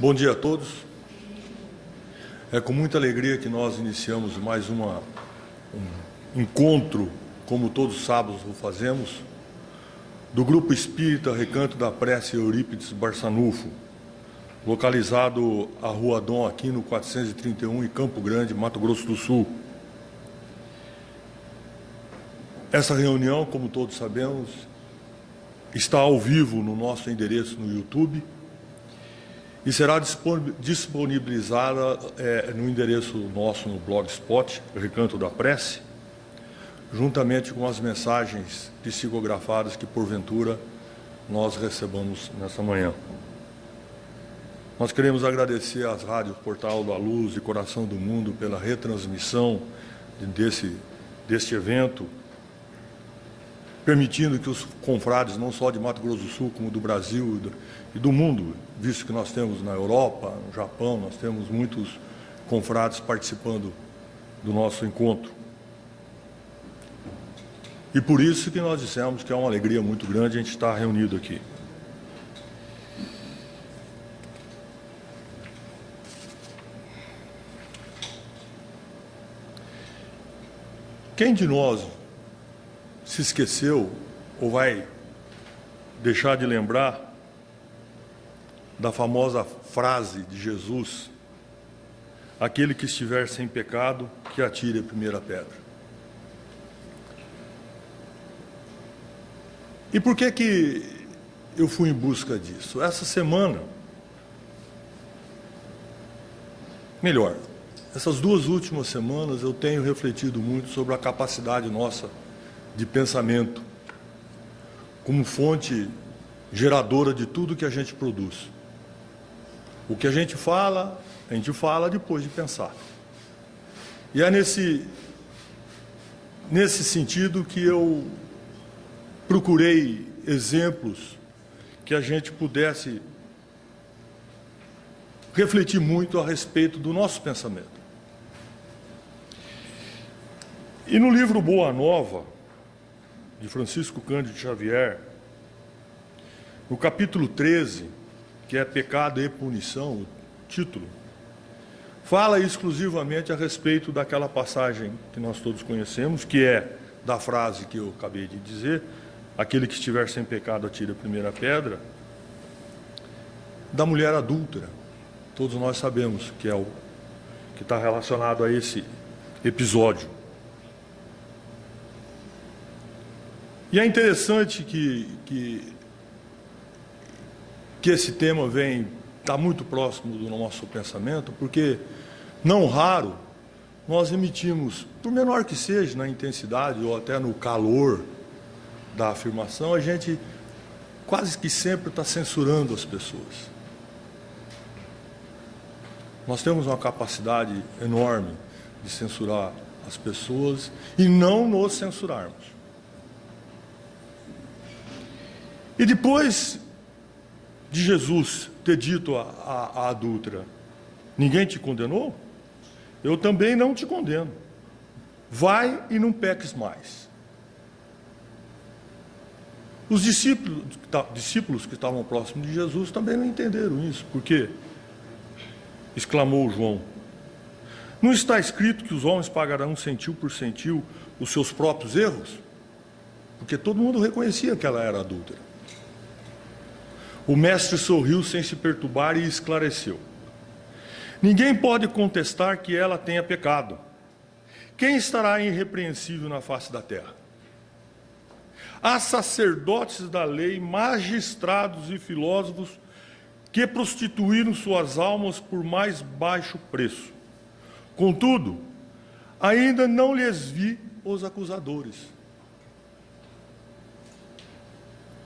Bom dia a todos. É com muita alegria que nós iniciamos mais um encontro, como todos os sábados o fazemos, do Grupo Espírita Recanto da Prece Eurípides Barçanufo, localizado à Rua Dom Aquino 431, em Campo Grande, Mato Grosso do Sul. Essa reunião, como todos sabemos, está ao vivo no nosso endereço no YouTube e será disponibilizada no endereço nosso no Blogspot, Recanto da Prece, juntamente com as mensagens psicografadas que, porventura, nós recebamos nessa manhã. Nós queremos agradecer às rádios Portal da Luz e Coração do Mundo pela retransmissão deste evento, permitindo que os confrades, não só de Mato Grosso do Sul, como do Brasil e do mundo, visto que nós temos na Europa, no Japão, nós temos muitos confrades participando do nosso encontro. E por isso que nós dissemos que é uma alegria muito grande a gente estar reunido aqui. Quem de nós se esqueceu ou vai deixar de lembrar da famosa frase de Jesus: aquele que estiver sem pecado, que atire a primeira pedra? E por que eu fui em busca disso? Essa semana, melhor, essas duas últimas semanas eu tenho refletido muito sobre a capacidade nossa de pensamento, como fonte geradora de tudo que a gente produz. O que a gente fala depois de pensar. E é nesse sentido que eu procurei exemplos que a gente pudesse refletir muito a respeito do nosso pensamento. E no livro Boa Nova, de Francisco Cândido Xavier, no capítulo 13, que é Pecado e Punição, o título, fala exclusivamente a respeito daquela passagem que nós todos conhecemos, que é da frase que eu acabei de dizer: aquele que estiver sem pecado atire a primeira pedra, da mulher adúltera. Todos nós sabemos que é o que está relacionado a esse episódio. E é interessante que esse tema está muito próximo do nosso pensamento, porque, não raro, nós emitimos, por menor que seja na intensidade ou até no calor da afirmação, a gente quase que sempre está censurando as pessoas. Nós temos uma capacidade enorme de censurar as pessoas e não nos censurarmos. E depois de Jesus ter dito à adúltera: ninguém te condenou? Eu também não te condeno. Vai e não peques mais. Os discípulos que estavam próximos de Jesus também não entenderam isso. Por quê? Exclamou João: não está escrito que os homens pagarão centil por centil os seus próprios erros? Porque todo mundo reconhecia que ela era adúltera. O mestre sorriu sem se perturbar e esclareceu: ninguém pode contestar que ela tenha pecado. Quem estará irrepreensível na face da terra? Há sacerdotes da lei, magistrados e filósofos que prostituíram suas almas por mais baixo preço. Contudo, ainda não lhes vi os acusadores.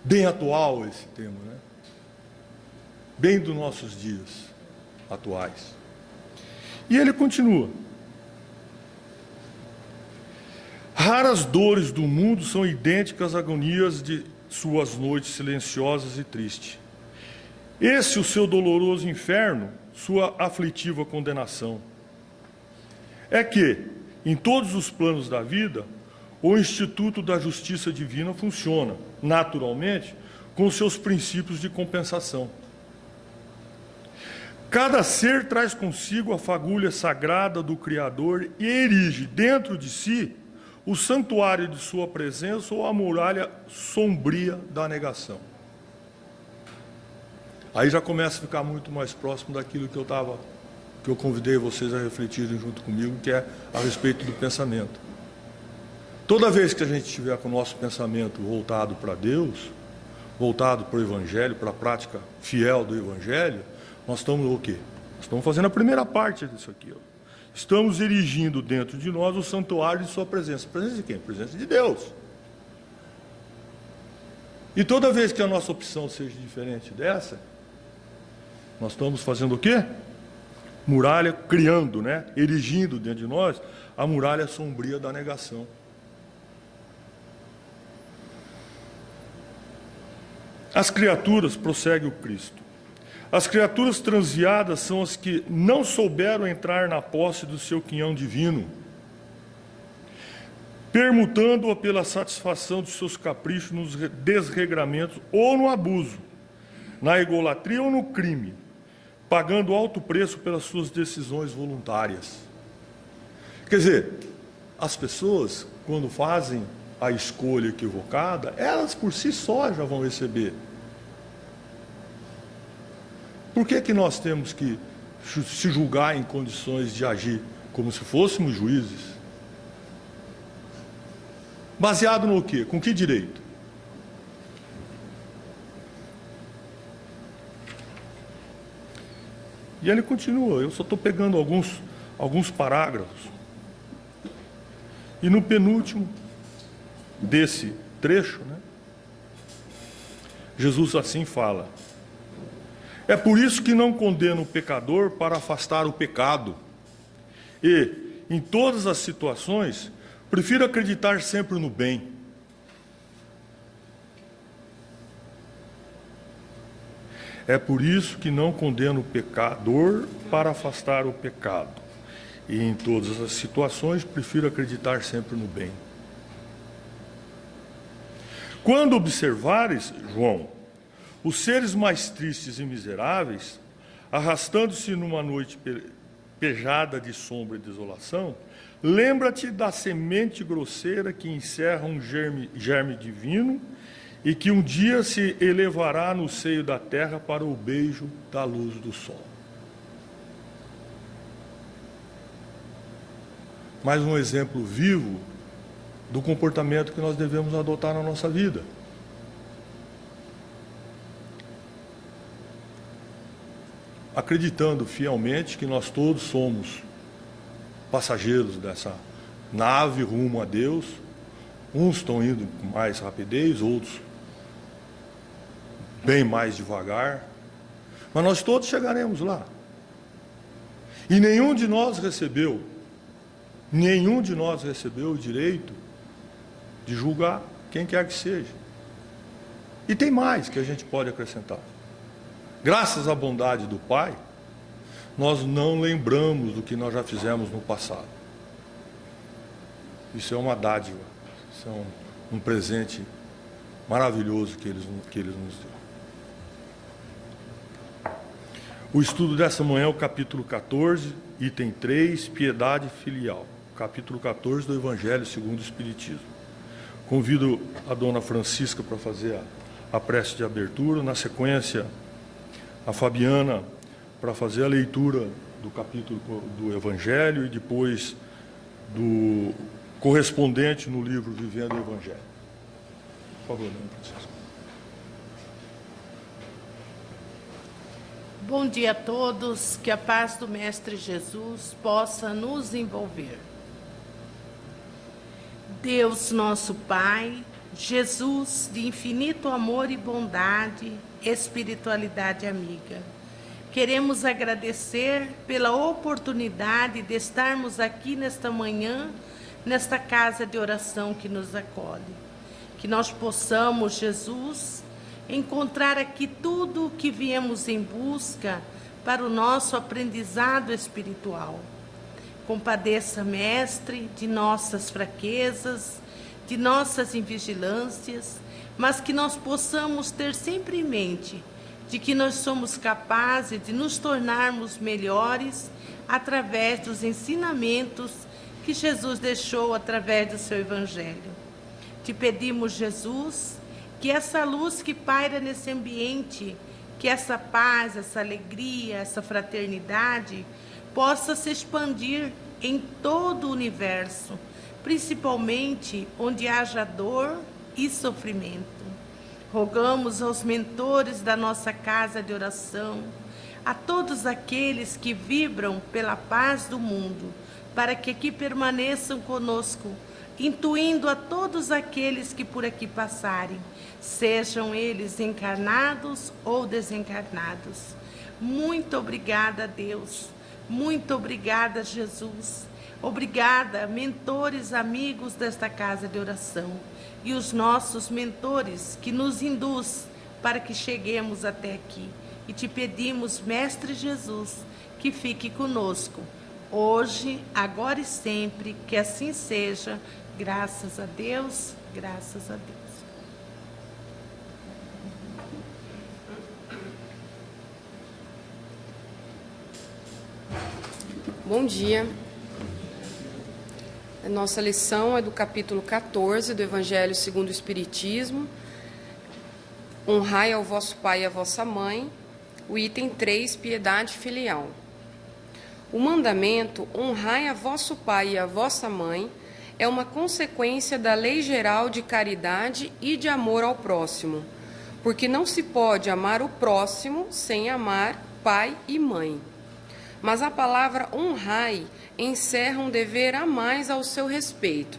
Bem atual esse tema, né? Bem dos nossos dias atuais. E ele continua: raras dores do mundo são idênticas às agonias de suas noites silenciosas e tristes. Esse o seu doloroso inferno, sua aflitiva condenação. É que, em todos os planos da vida, o Instituto da Justiça Divina funciona, naturalmente, com seus princípios de compensação. Cada ser traz consigo a fagulha sagrada do Criador e erige dentro de si o santuário de sua presença ou a muralha sombria da negação. Aí já começa a ficar muito mais próximo daquilo que eu convidei vocês a refletirem junto comigo, que é a respeito do pensamento. Toda vez que a gente estiver com o nosso pensamento voltado para Deus, voltado para o Evangelho, para a prática fiel do Evangelho, nós estamos o quê? Nós estamos fazendo a primeira parte disso aqui. Ó. Estamos erigindo dentro de nós o santuário de sua presença. Presença de quem? Presença de Deus. E toda vez que a nossa opção seja diferente dessa, nós estamos fazendo o quê? Muralha, criando, erigindo dentro de nós a muralha sombria da negação. As criaturas, prossegue o Cristo, as criaturas transviadas são as que não souberam entrar na posse do seu quinhão divino, permutando-a pela satisfação de seus caprichos nos desregramentos ou no abuso, na egolatria ou no crime, pagando alto preço pelas suas decisões voluntárias. Quer dizer, as pessoas, quando fazem a escolha equivocada, elas por si só já vão receber. Por que nós temos que se julgar em condições de agir como se fôssemos juízes? Baseado no quê? Com que direito? E ele continua, eu só estou pegando alguns parágrafos. E no penúltimo desse trecho, Jesus assim fala: é por isso que não condeno o pecador para afastar o pecado. E, em todas as situações, prefiro acreditar sempre no bem. É por isso que não condeno o pecador para afastar o pecado. E, em todas as situações, prefiro acreditar sempre no bem. Quando observares, João, os seres mais tristes e miseráveis, arrastando-se numa noite pejada de sombra e desolação, lembra-te da semente grosseira que encerra um germe divino e que um dia se elevará no seio da terra para o beijo da luz do sol. Mais um exemplo vivo do comportamento que nós devemos adotar na nossa vida. Acreditando fielmente que nós todos somos passageiros dessa nave rumo a Deus. Uns estão indo com mais rapidez, outros bem mais devagar, mas nós todos chegaremos lá. E nenhum de nós recebeu o direito de julgar quem quer que seja. E tem mais que a gente pode acrescentar. Graças à bondade do Pai, nós não lembramos do que nós já fizemos no passado. Isso é uma dádiva, isso é um presente maravilhoso que Ele nos deu. O estudo dessa manhã é o capítulo 14, item 3, piedade filial. Capítulo 14 do Evangelho segundo o Espiritismo. Convido a dona Francisca para fazer a prece de abertura. Na sequência, a Fabiana para fazer a leitura do capítulo do Evangelho e depois do correspondente no livro Vivendo o Evangelho. Por favor, dona Francisca. Bom dia a todos, que a paz do Mestre Jesus possa nos envolver. Deus nosso Pai, Jesus de infinito amor e bondade, espiritualidade amiga, queremos agradecer pela oportunidade de estarmos aqui nesta manhã, nesta casa de oração que nos acolhe. Que nós possamos, Jesus, encontrar aqui tudo o que viemos em busca para o nosso aprendizado espiritual. Compadeça, Mestre, de nossas fraquezas, de nossas invigilâncias, mas que nós possamos ter sempre em mente de que nós somos capazes de nos tornarmos melhores através dos ensinamentos que Jesus deixou através do seu Evangelho. Te pedimos, Jesus, que essa luz que paira nesse ambiente, que essa paz, essa alegria, essa fraternidade possa se expandir em todo o universo, principalmente onde haja dor e sofrimento. Rogamos aos mentores da nossa casa de oração, a todos aqueles que vibram pela paz do mundo, para que aqui permaneçam conosco, intuindo a todos aqueles que por aqui passarem, sejam eles encarnados ou desencarnados. Muito obrigada, Deus. Muito obrigada, Jesus. Obrigada, mentores, amigos desta casa de oração, e os nossos mentores que nos induz para que cheguemos até aqui. E te pedimos, Mestre Jesus, que fique conosco, hoje, agora e sempre, que assim seja. Graças a Deus, graças a Deus. Bom dia. A nossa lição é do capítulo 14 do Evangelho segundo o Espiritismo. Honrai ao vosso pai e à vossa mãe. O item 3, piedade filial. O mandamento, honrai a vosso pai e a vossa mãe, é uma consequência da lei geral de caridade e de amor ao próximo, porque não se pode amar o próximo sem amar pai e mãe. Mas a palavra honrai encerra um dever a mais ao seu respeito,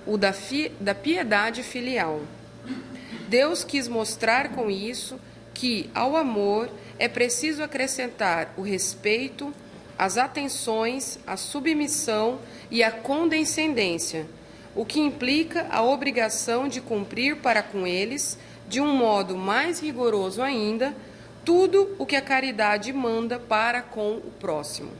o da piedade filial. Deus quis mostrar com isso que, ao amor, é preciso acrescentar o respeito, as atenções, a submissão e a condescendência, o que implica a obrigação de cumprir para com eles, de um modo mais rigoroso ainda, tudo o que a caridade manda para com o próximo.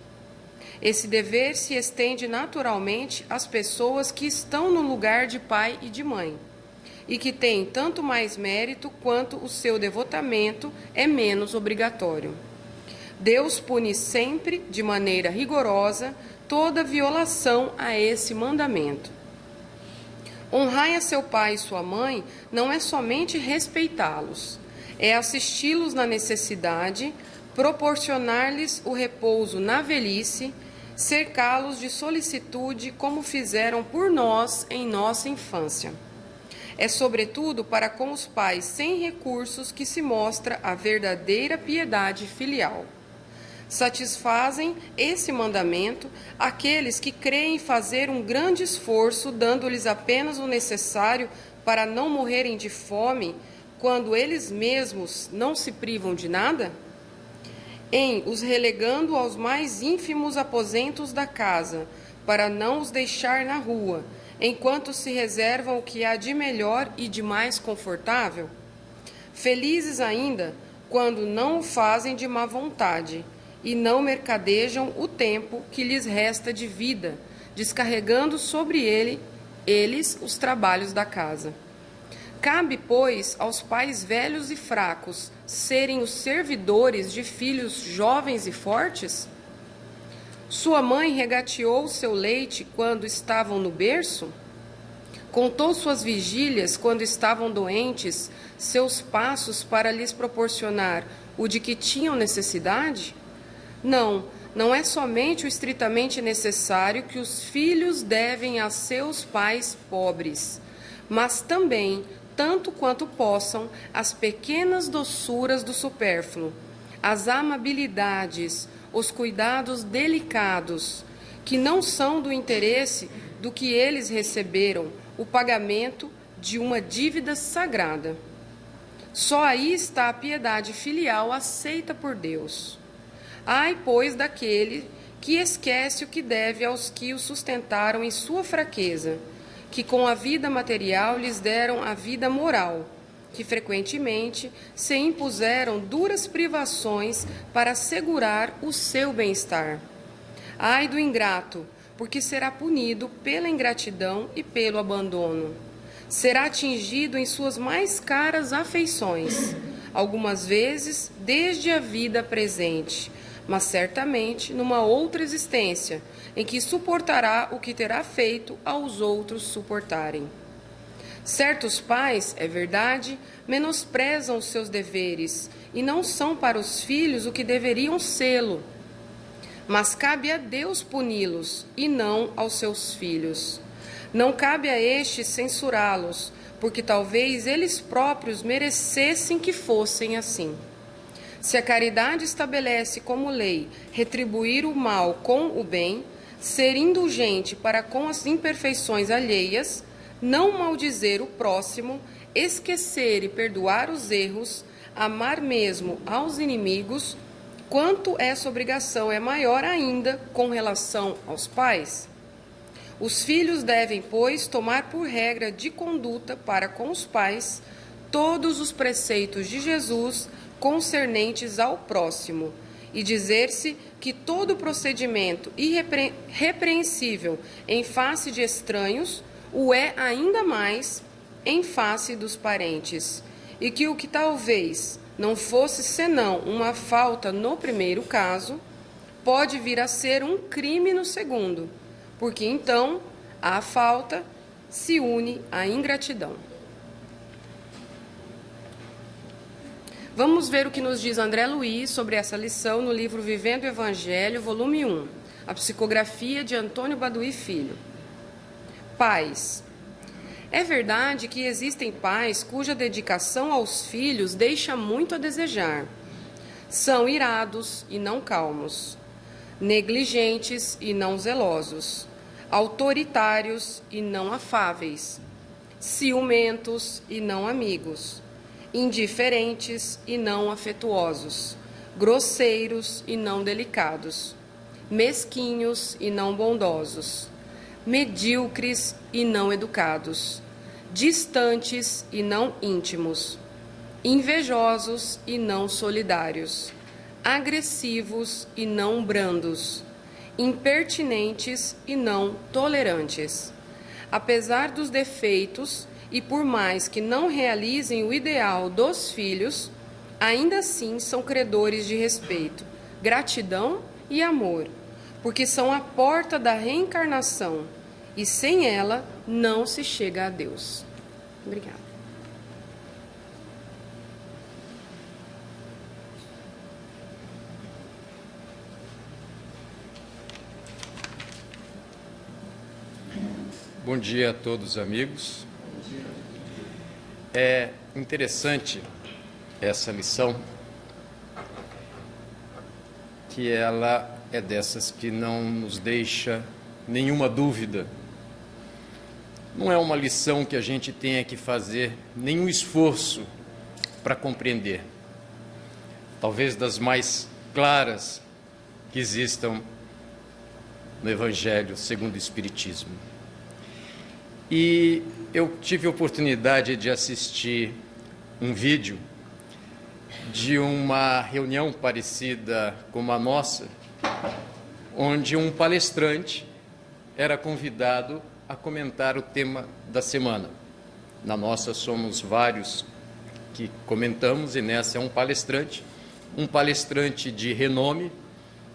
Esse dever se estende naturalmente às pessoas que estão no lugar de pai e de mãe, e que têm tanto mais mérito quanto o seu devotamento é menos obrigatório. Deus pune sempre, de maneira rigorosa, toda violação a esse mandamento. Honrai a seu pai e sua mãe não é somente respeitá-los, é assisti-los na necessidade, proporcionar-lhes o repouso na velhice, cercá-los de solicitude como fizeram por nós em nossa infância. É sobretudo para com os pais sem recursos que se mostra a verdadeira piedade filial. Satisfazem esse mandamento aqueles que creem fazer um grande esforço, dando-lhes apenas o necessário para não morrerem de fome, quando eles mesmos não se privam de nada? Em os relegando aos mais ínfimos aposentos da casa, para não os deixar na rua, enquanto se reservam o que há de melhor e de mais confortável? Felizes ainda quando não o fazem de má vontade, e não mercadejam o tempo que lhes resta de vida, descarregando sobre eles os trabalhos da casa. Cabe, pois, aos pais velhos e fracos serem os servidores de filhos jovens e fortes? Sua mãe regateou seu leite quando estavam no berço? Contou suas vigílias quando estavam doentes, seus passos para lhes proporcionar o de que tinham necessidade? Não, não é somente o estritamente necessário que os filhos devem a seus pais pobres, mas também, tanto quanto possam, as pequenas doçuras do supérfluo, as amabilidades, os cuidados delicados, que não são do interesse do que eles receberam, o pagamento de uma dívida sagrada. Só aí está a piedade filial aceita por Deus. Ai, pois, daquele que esquece o que deve aos que o sustentaram em sua fraqueza, que com a vida material lhes deram a vida moral, que frequentemente se impuseram duras privações para assegurar o seu bem-estar. Ai do ingrato, porque será punido pela ingratidão e pelo abandono. Será atingido em suas mais caras afeições, algumas vezes desde a vida presente, mas certamente numa outra existência, em que suportará o que terá feito aos outros suportarem. Certos pais, é verdade, menosprezam os seus deveres e não são para os filhos o que deveriam sê-lo. Mas cabe a Deus puni-los e não aos seus filhos. Não cabe a estes censurá-los, porque talvez eles próprios merecessem que fossem assim. Se a caridade estabelece como lei retribuir o mal com o bem, ser indulgente para com as imperfeições alheias, não maldizer o próximo, esquecer e perdoar os erros, amar mesmo aos inimigos, quanto essa obrigação é maior ainda com relação aos pais? Os filhos devem, pois, tomar por regra de conduta para com os pais todos os preceitos de Jesus concernentes ao próximo, e dizer-se que todo procedimento irrepreensível em face de estranhos o é ainda mais em face dos parentes, e que o que talvez não fosse senão uma falta no primeiro caso, pode vir a ser um crime no segundo, porque então a falta se une à ingratidão. Vamos ver o que nos diz André Luiz sobre essa lição no livro Vivendo o Evangelho, volume 1, a psicografia de Antônio Baduí Filho. Pais. É verdade que existem pais cuja dedicação aos filhos deixa muito a desejar. São irados e não calmos, negligentes e não zelosos, autoritários e não afáveis, ciumentos e não amigos, indiferentes e não afetuosos, grosseiros e não delicados, mesquinhos e não bondosos, medíocres e não educados, distantes e não íntimos, invejosos e não solidários, agressivos e não brandos, impertinentes e não tolerantes. Apesar dos defeitos, e por mais que não realizem o ideal dos filhos, ainda assim são credores de respeito, gratidão e amor, porque são a porta da reencarnação, e sem ela não se chega a Deus. Obrigada. Bom dia a todos, amigos. É interessante essa lição, que ela é dessas que não nos deixa nenhuma dúvida. Não é uma lição que a gente tenha que fazer nenhum esforço para compreender. Talvez das mais claras que existam no Evangelho segundo o Espiritismo. E eu tive a oportunidade de assistir um vídeo de uma reunião parecida com a nossa, onde um palestrante era convidado a comentar o tema da semana. Na nossa somos vários que comentamos, e nessa é um palestrante de renome,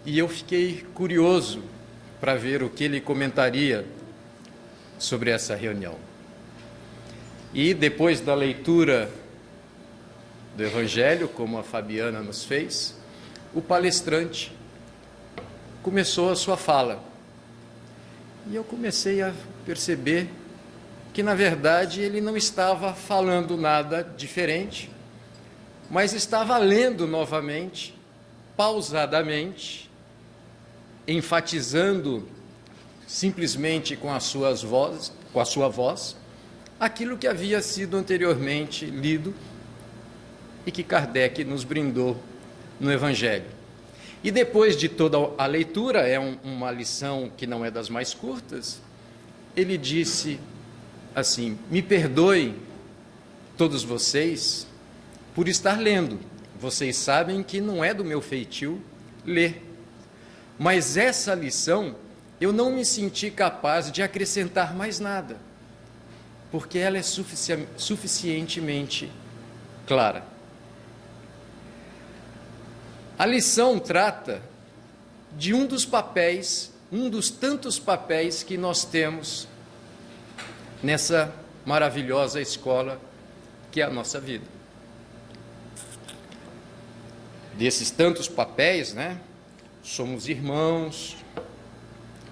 e eu fiquei curioso para ver o que ele comentaria sobre essa reunião. E depois da leitura do Evangelho, como a Fabiana nos fez, o palestrante começou a sua fala. E eu comecei a perceber que, na verdade, ele não estava falando nada diferente, mas estava lendo novamente, pausadamente, enfatizando simplesmente com a sua voz, aquilo que havia sido anteriormente lido e que Kardec nos brindou no Evangelho. E depois de toda a leitura, é uma lição que não é das mais curtas, ele disse assim: me perdoem todos vocês por estar lendo. Vocês sabem que não é do meu feitio ler. Mas essa lição eu não me senti capaz de acrescentar mais nada, porque ela é suficientemente clara. A lição trata de um dos papéis, um dos tantos papéis que nós temos nessa maravilhosa escola que é a nossa vida. Desses tantos papéis, né? Somos irmãos,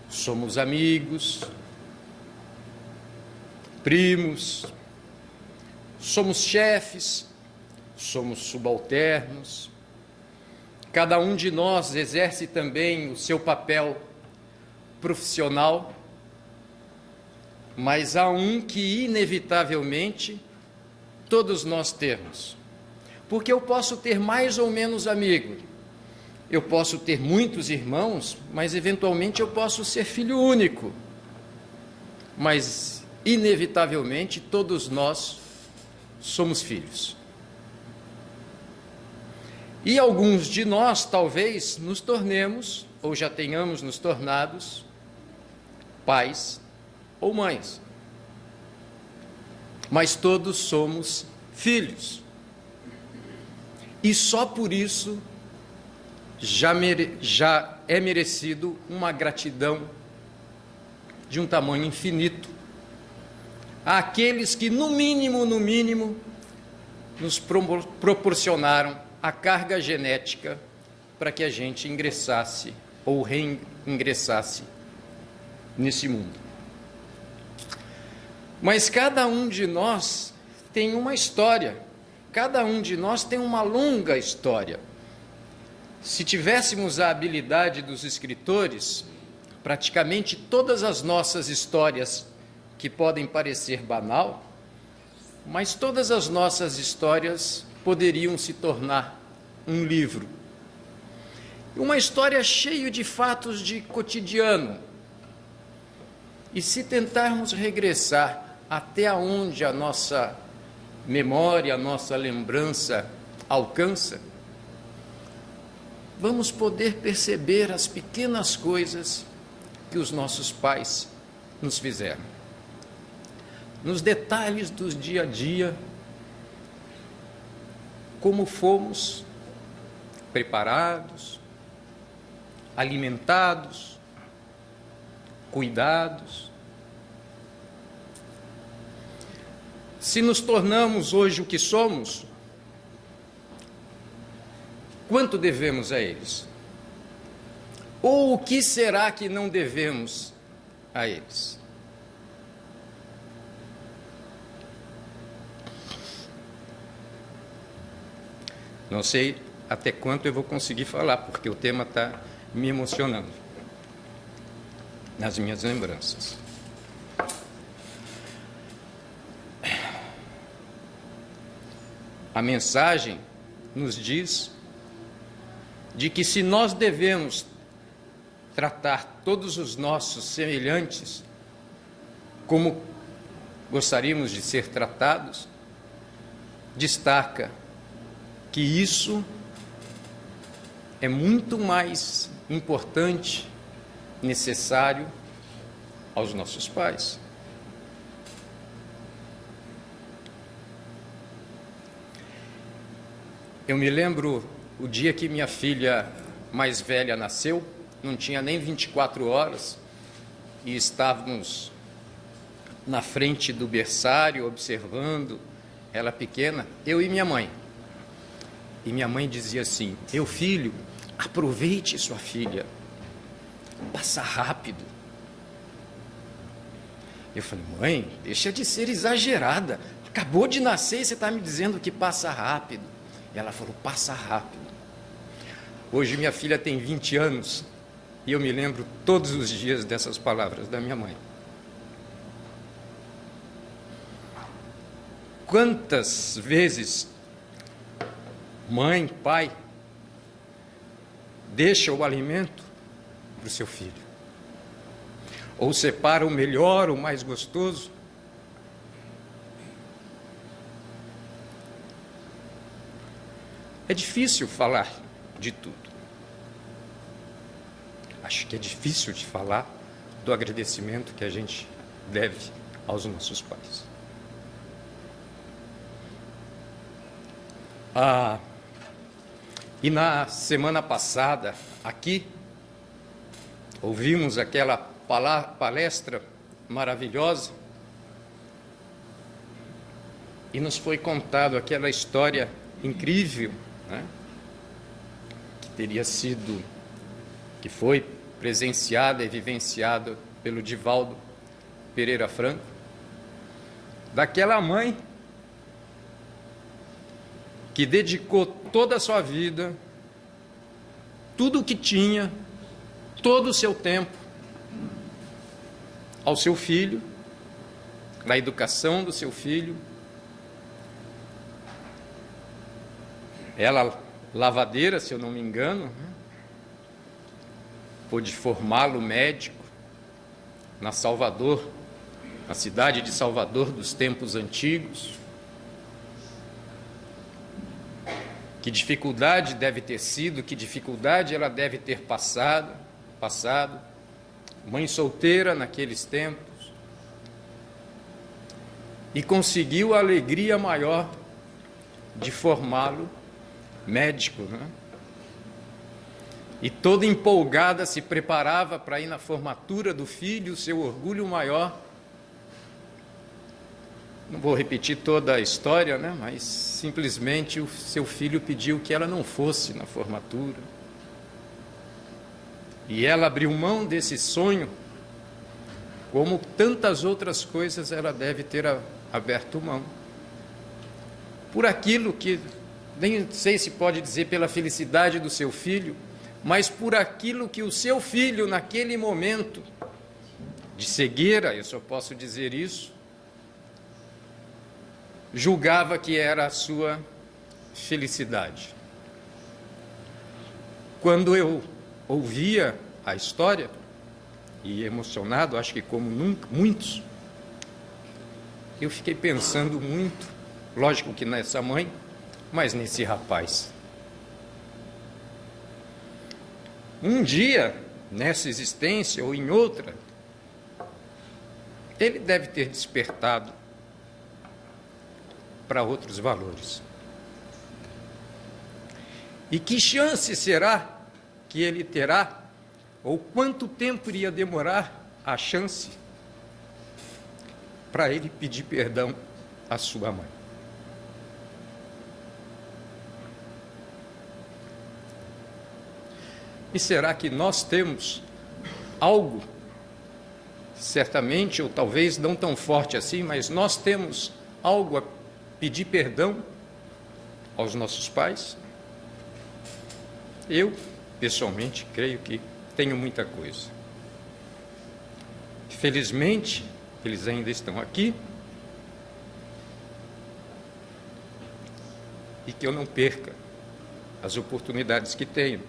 somos amigos, primos, somos chefes, somos subalternos. Cada um de nós exerce também o seu papel profissional, mas há um que inevitavelmente todos nós temos. Porque eu posso ter mais ou menos amigos, eu posso ter muitos irmãos, mas eventualmente eu posso ser filho único. Mas inevitavelmente todos nós somos filhos. E alguns de nós talvez nos tornemos, ou já tenhamos nos tornados, pais ou mães. Mas todos somos filhos. E só por isso já é merecido uma gratidão de um tamanho infinito àqueles que, no mínimo, nos proporcionaram a carga genética para que a gente ingressasse ou reingressasse nesse mundo. Mas cada um de nós tem uma história, cada um de nós tem uma longa história. Se tivéssemos a habilidade dos escritores, praticamente todas as nossas histórias, que podem parecer banal, mas todas as nossas histórias poderiam se tornar um livro. Uma história cheia de fatos de cotidiano. E se tentarmos regressar até onde a nossa memória, a nossa lembrança alcança, vamos poder perceber as pequenas coisas que os nossos pais nos fizeram. Nos detalhes do dia a dia, como fomos preparados, alimentados, cuidados. Se nos tornamos hoje o que somos, quanto devemos a eles? Ou o que será que não devemos a eles? Não sei até quanto eu vou conseguir falar, porque o tema está me emocionando nas minhas lembranças. A mensagem nos diz de que se nós devemos tratar todos os nossos semelhantes como gostaríamos de ser tratados, destaca que isso é muito mais importante, necessário aos nossos pais. Eu me lembro o dia que minha filha mais velha nasceu, não tinha nem 24 horas, e estávamos na frente do berçário, observando ela pequena, eu e minha mãe. E minha mãe dizia assim: meu filho, aproveite sua filha, passa rápido. Eu falei: mãe, deixa de ser exagerada, acabou de nascer e você está me dizendo que passa rápido. E ela falou: passa rápido. Hoje minha filha tem 20 anos e eu me lembro todos os dias dessas palavras da minha mãe. Quantas vezes mãe, pai, deixa o alimento para o seu filho? Ou separa o melhor, o mais gostoso? É difícil falar de tudo. Acho que é difícil de falar do agradecimento que a gente deve aos nossos pais. E na semana passada, aqui, ouvimos aquela palestra maravilhosa e nos foi contado aquela história incrível, né? Que foi presenciada e vivenciada pelo Divaldo Pereira Franco, daquela mãe que dedicou toda a sua vida, tudo o que tinha, todo o seu tempo, ao seu filho, na educação do seu filho. Ela, lavadeira, se eu não me engano, pôde formá-lo médico na cidade de Salvador dos tempos antigos. Que dificuldade deve ter sido, que dificuldade ela deve ter passado. Mãe solteira naqueles tempos. E conseguiu a alegria maior de formá-lo médico, né? E toda empolgada se preparava para ir na formatura do filho, o seu orgulho maior. Não vou repetir toda a história, né? Mas simplesmente o seu filho pediu que ela não fosse na formatura. E ela abriu mão desse sonho, como tantas outras coisas ela deve ter aberto mão. Por aquilo que, nem sei se pode dizer pela felicidade do seu filho, mas por aquilo que o seu filho, naquele momento de cegueira, eu só posso dizer isso, julgava que era a sua felicidade. Quando eu ouvia a história, e emocionado, acho que como nunca, muitos, eu fiquei pensando muito, lógico que nessa mãe, mas nesse rapaz. Um dia, nessa existência ou em outra, ele deve ter despertado para outros valores. E que chance será que ele terá, ou quanto tempo iria demorar a chance para ele pedir perdão à sua mãe? E será que nós temos algo, certamente, ou talvez não tão forte assim, mas nós temos algo a pedir perdão aos nossos pais? Eu, pessoalmente, creio que tenho muita coisa. Felizmente, eles ainda estão aqui e que eu não perca as oportunidades que tenho.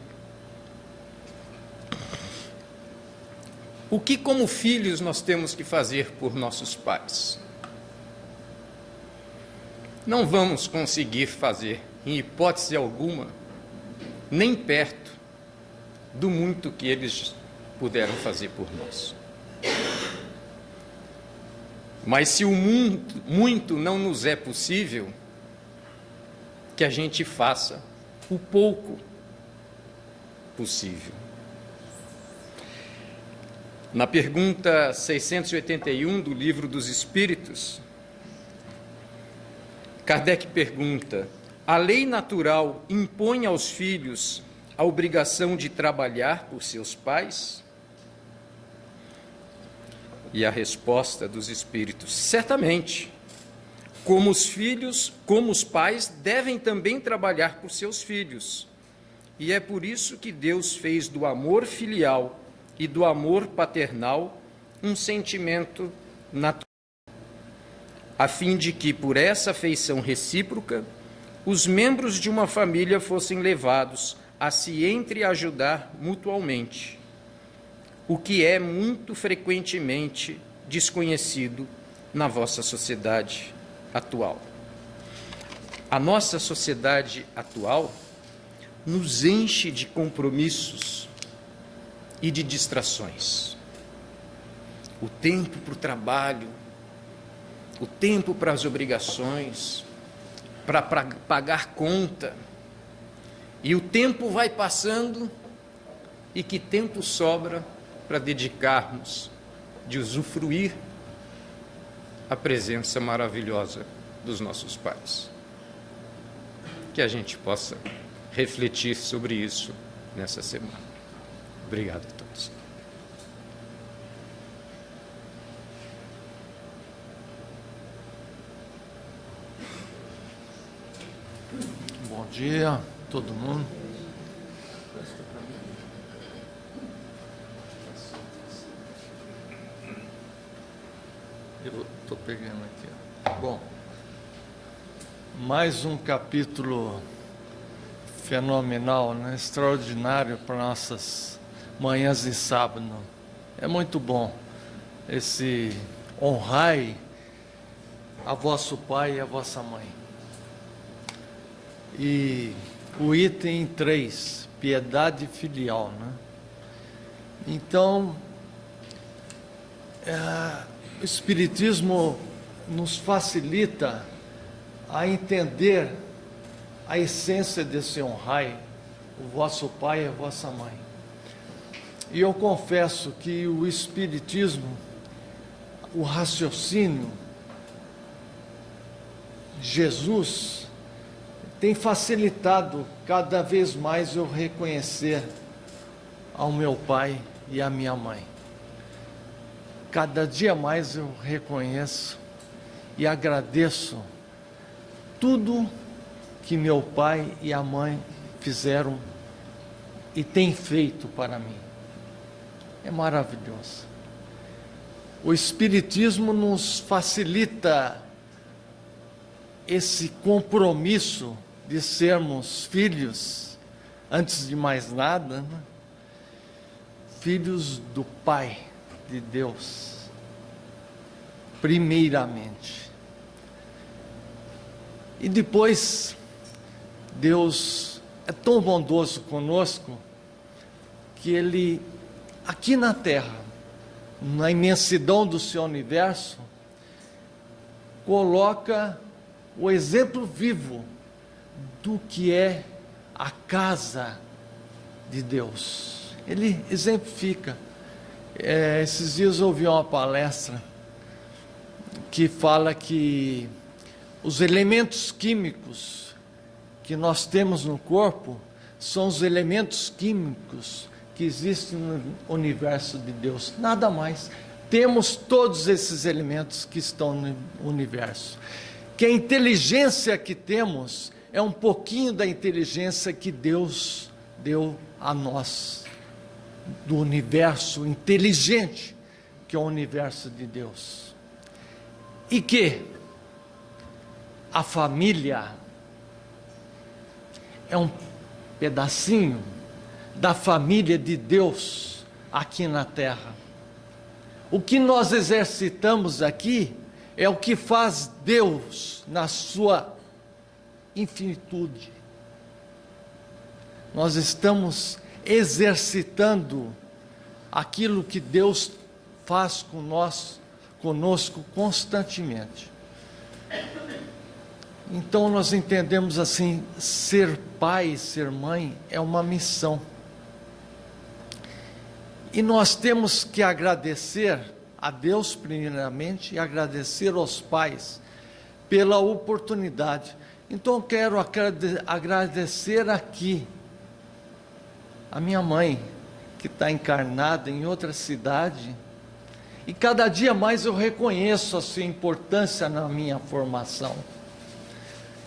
O que, como filhos, nós temos que fazer por nossos pais? Não vamos conseguir fazer, em hipótese alguma, nem perto do muito que eles puderam fazer por nós. Mas se o muito não nos é possível, que a gente faça o pouco possível. Na pergunta 681 do Livro dos Espíritos, Kardec pergunta: a lei natural impõe aos filhos a obrigação de trabalhar por seus pais? E a resposta dos Espíritos: certamente. Como os filhos, como os pais, devem também trabalhar por seus filhos. E é por isso que Deus fez do amor filial e do amor paternal um sentimento natural, a fim de que, por essa afeição recíproca, os membros de uma família fossem levados a se entreajudar mutualmente, o que é muito frequentemente desconhecido na vossa sociedade atual. A nossa sociedade atual nos enche de compromissos e de distrações. O tempo para o trabalho, o tempo para as obrigações, para pagar conta. E o tempo vai passando, e que tempo sobra para dedicarmos de usufruir a presença maravilhosa dos nossos pais. Que a gente possa refletir sobre isso nessa semana. Obrigado a todos. Bom dia, todo mundo. Eu estou pegando aqui. Bom, mais um capítulo fenomenal, né? Extraordinário para nossas manhãs de sábado. É muito bom esse honrai a vosso pai e a vossa mãe. E o item 3, piedade filial, né? Então, o Espiritismo nos facilita a entender a essência desse honrai, o vosso pai e a vossa mãe. E eu confesso que o Espiritismo, o raciocínio, Jesus, tem facilitado cada vez mais eu reconhecer ao meu pai e à minha mãe. Cada dia mais eu reconheço e agradeço tudo que meu pai e a mãe fizeram e têm feito para mim. É maravilhoso. O Espiritismo nos facilita esse compromisso de sermos filhos, antes de mais nada, né? Filhos do Pai de Deus, primeiramente. E depois, Deus é tão bondoso conosco, que Ele, aqui na Terra, na imensidão do seu universo, coloca o exemplo vivo do que é a casa de Deus. Ele exemplifica. Esses dias eu ouvi uma palestra que fala que os elementos químicos que nós temos no corpo são os elementos químicos que existem no universo de Deus, nada mais. Temos todos esses elementos que estão no universo. Que a inteligência que temos é um pouquinho da inteligência que Deus deu a nós, do universo inteligente, que é o universo de Deus. E que a família é um pedacinho da família de Deus aqui na Terra. O que nós exercitamos aqui é o que faz Deus na sua infinitude. Nós estamos exercitando aquilo que Deus faz conosco constantemente. Então nós entendemos assim, ser pai, ser mãe é uma missão. E nós temos que agradecer a Deus primeiramente e agradecer aos pais pela oportunidade. Então eu quero agradecer aqui a minha mãe, que está encarnada em outra cidade, e cada dia mais eu reconheço a sua importância na minha formação.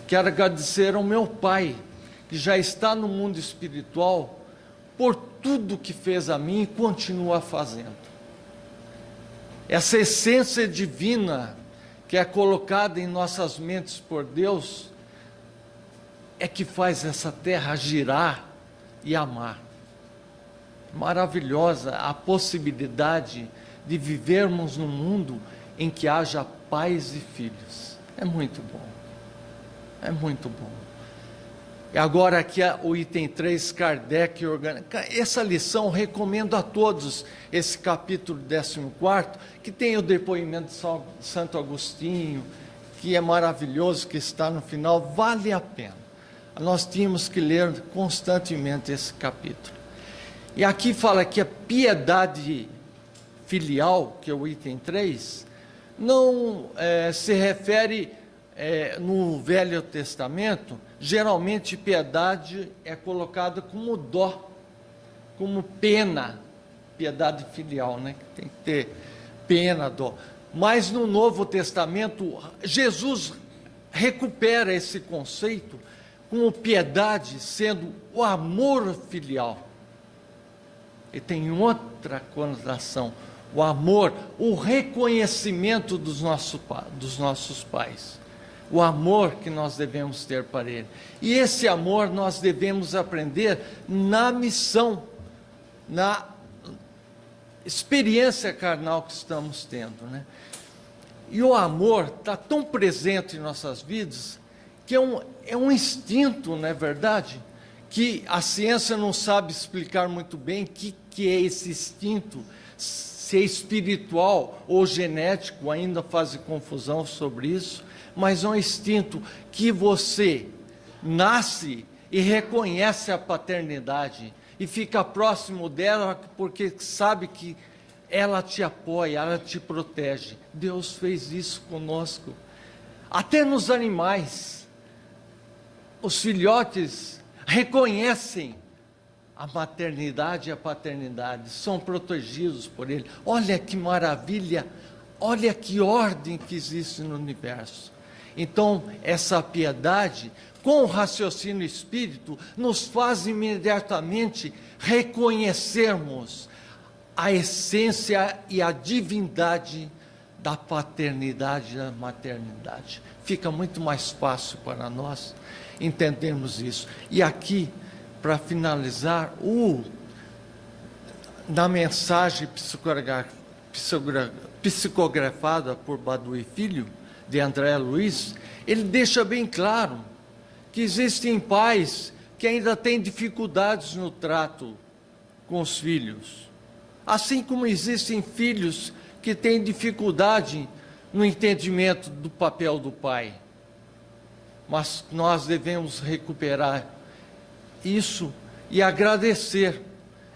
Quero agradecer ao meu pai, que já está no mundo espiritual, por tudo que fez a mim e continua fazendo. Essa essência divina que é colocada em nossas mentes por Deus, é que faz essa terra girar e amar. Maravilhosa a possibilidade de vivermos num mundo em que haja pais e filhos. É muito bom. É muito bom. E agora aqui o item 3, Kardec organiza. Essa lição eu recomendo a todos, esse capítulo 14, que tem o depoimento de Santo Agostinho, que é maravilhoso, que está no final, vale a pena. nós tínhamos que ler constantemente esse capítulo. E aqui fala que a piedade filial, que é o item 3, não se refere no Velho Testamento. Geralmente piedade é colocada como dó, como pena, piedade filial, né? Tem que ter pena, dó. Mas no Novo Testamento, Jesus recupera esse conceito como piedade sendo o amor filial. E tem outra conotação, o amor, o reconhecimento dos nossos pais, o amor que nós devemos ter para ele. E esse amor nós devemos aprender na missão, na experiência carnal que estamos tendo, né? E o amor está tão presente em nossas vidas, que é um instinto, não é verdade? Que a ciência não sabe explicar muito bem o que é esse instinto, se é espiritual ou genético, ainda faz confusão sobre isso, mas é um instinto que você nasce e reconhece a paternidade e fica próximo dela porque sabe que ela te apoia, ela te protege. Deus fez isso conosco. Até nos animais, os filhotes reconhecem a maternidade e a paternidade, são protegidos por ele. Olha que maravilha, olha que ordem que existe no universo. Então, essa piedade, com o raciocínio espírito, nos faz imediatamente reconhecermos a essência e a divindade da paternidade e da maternidade. Fica muito mais fácil para nós entendermos isso. E aqui, para finalizar, na mensagem psicografada por Badawi Filho, de André Luiz, ele deixa bem claro que existem pais que ainda têm dificuldades no trato com os filhos, assim como existem filhos que têm dificuldade no entendimento do papel do pai. Mas nós devemos recuperar isso e agradecer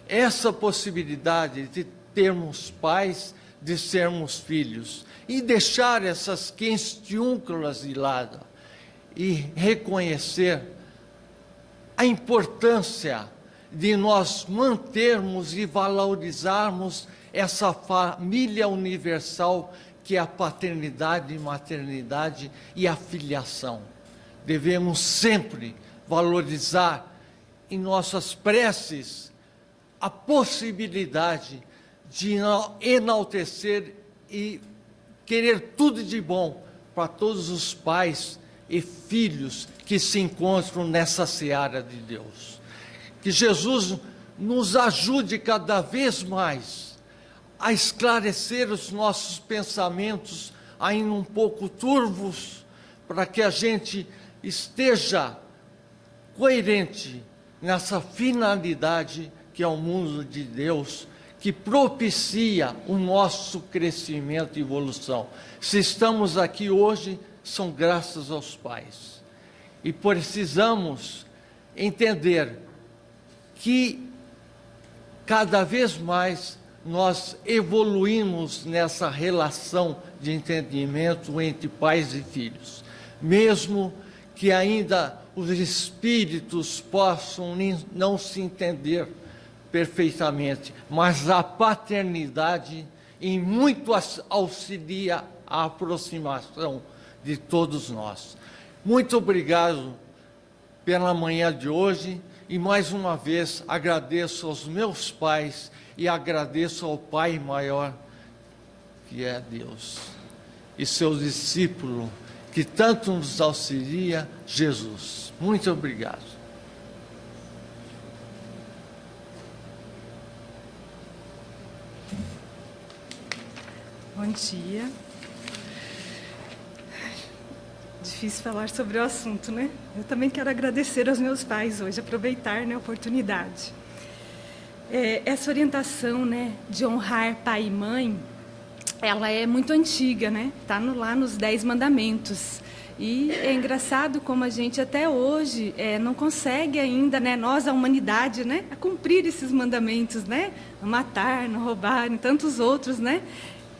essa possibilidade de termos pais, de sermos filhos, e deixar essas questiúnculas de lado e reconhecer a importância de nós mantermos e valorizarmos essa família universal que é a paternidade, maternidade e a filiação. Devemos sempre valorizar em nossas preces a possibilidade de enaltecer e querer tudo de bom para todos os pais e filhos que se encontram nessa seara de Deus. Que Jesus nos ajude cada vez mais a esclarecer os nossos pensamentos ainda um pouco turvos, para que a gente esteja coerente nessa finalidade que é o mundo de Deus, que propicia o nosso crescimento e evolução. Se estamos aqui hoje, são graças aos pais. E precisamos entender que cada vez mais nós evoluímos nessa relação de entendimento entre pais e filhos. Mesmo que ainda os espíritos possam não se entender perfeitamente, mas a paternidade em muito auxilia a aproximação de todos nós. Muito obrigado pela manhã de hoje e mais uma vez agradeço aos meus pais e agradeço ao Pai maior, que é Deus, e seu discípulo, que tanto nos auxilia, Jesus. Muito obrigado. Bom dia. Difícil falar sobre o assunto, né? Eu também quero agradecer aos meus pais hoje, aproveitar, né, a oportunidade. Essa orientação, né, de honrar pai e mãe, ela é muito antiga, né? Está lá nos 10 mandamentos. E é engraçado como a gente até hoje não consegue ainda, né, nós, a humanidade, né, a cumprir esses mandamentos, né, não matar, não roubar, e tantos outros, né,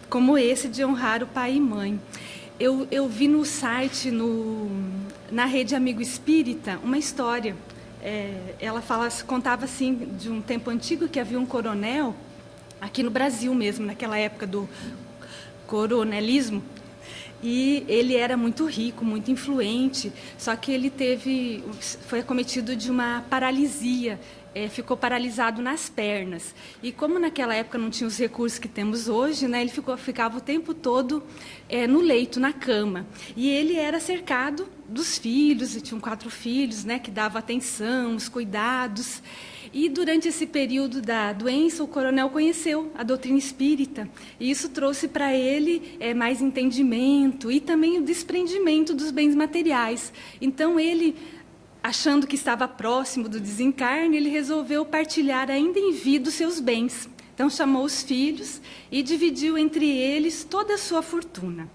como esse de honrar o pai e mãe. Eu vi no site, na Rede Amigo Espírita, uma história. Ela contava assim de um tempo antigo que havia um coronel, aqui no Brasil mesmo, naquela época do coronelismo, e ele era muito rico, muito influente, só que ele foi acometido de uma paralisia, ficou paralisado nas pernas. E como naquela época não tinha os recursos que temos hoje, né, ele ficava o tempo todo no leito, na cama. E ele era cercado dos filhos, e tinham 4 filhos, né, que davam atenção, os cuidados. E durante esse período da doença, o coronel conheceu a doutrina espírita. E isso trouxe para ele mais entendimento e também o desprendimento dos bens materiais. Então, ele, achando que estava próximo do desencarne, ele resolveu partilhar ainda em vida os seus bens. Então, chamou os filhos e dividiu entre eles toda a sua fortuna.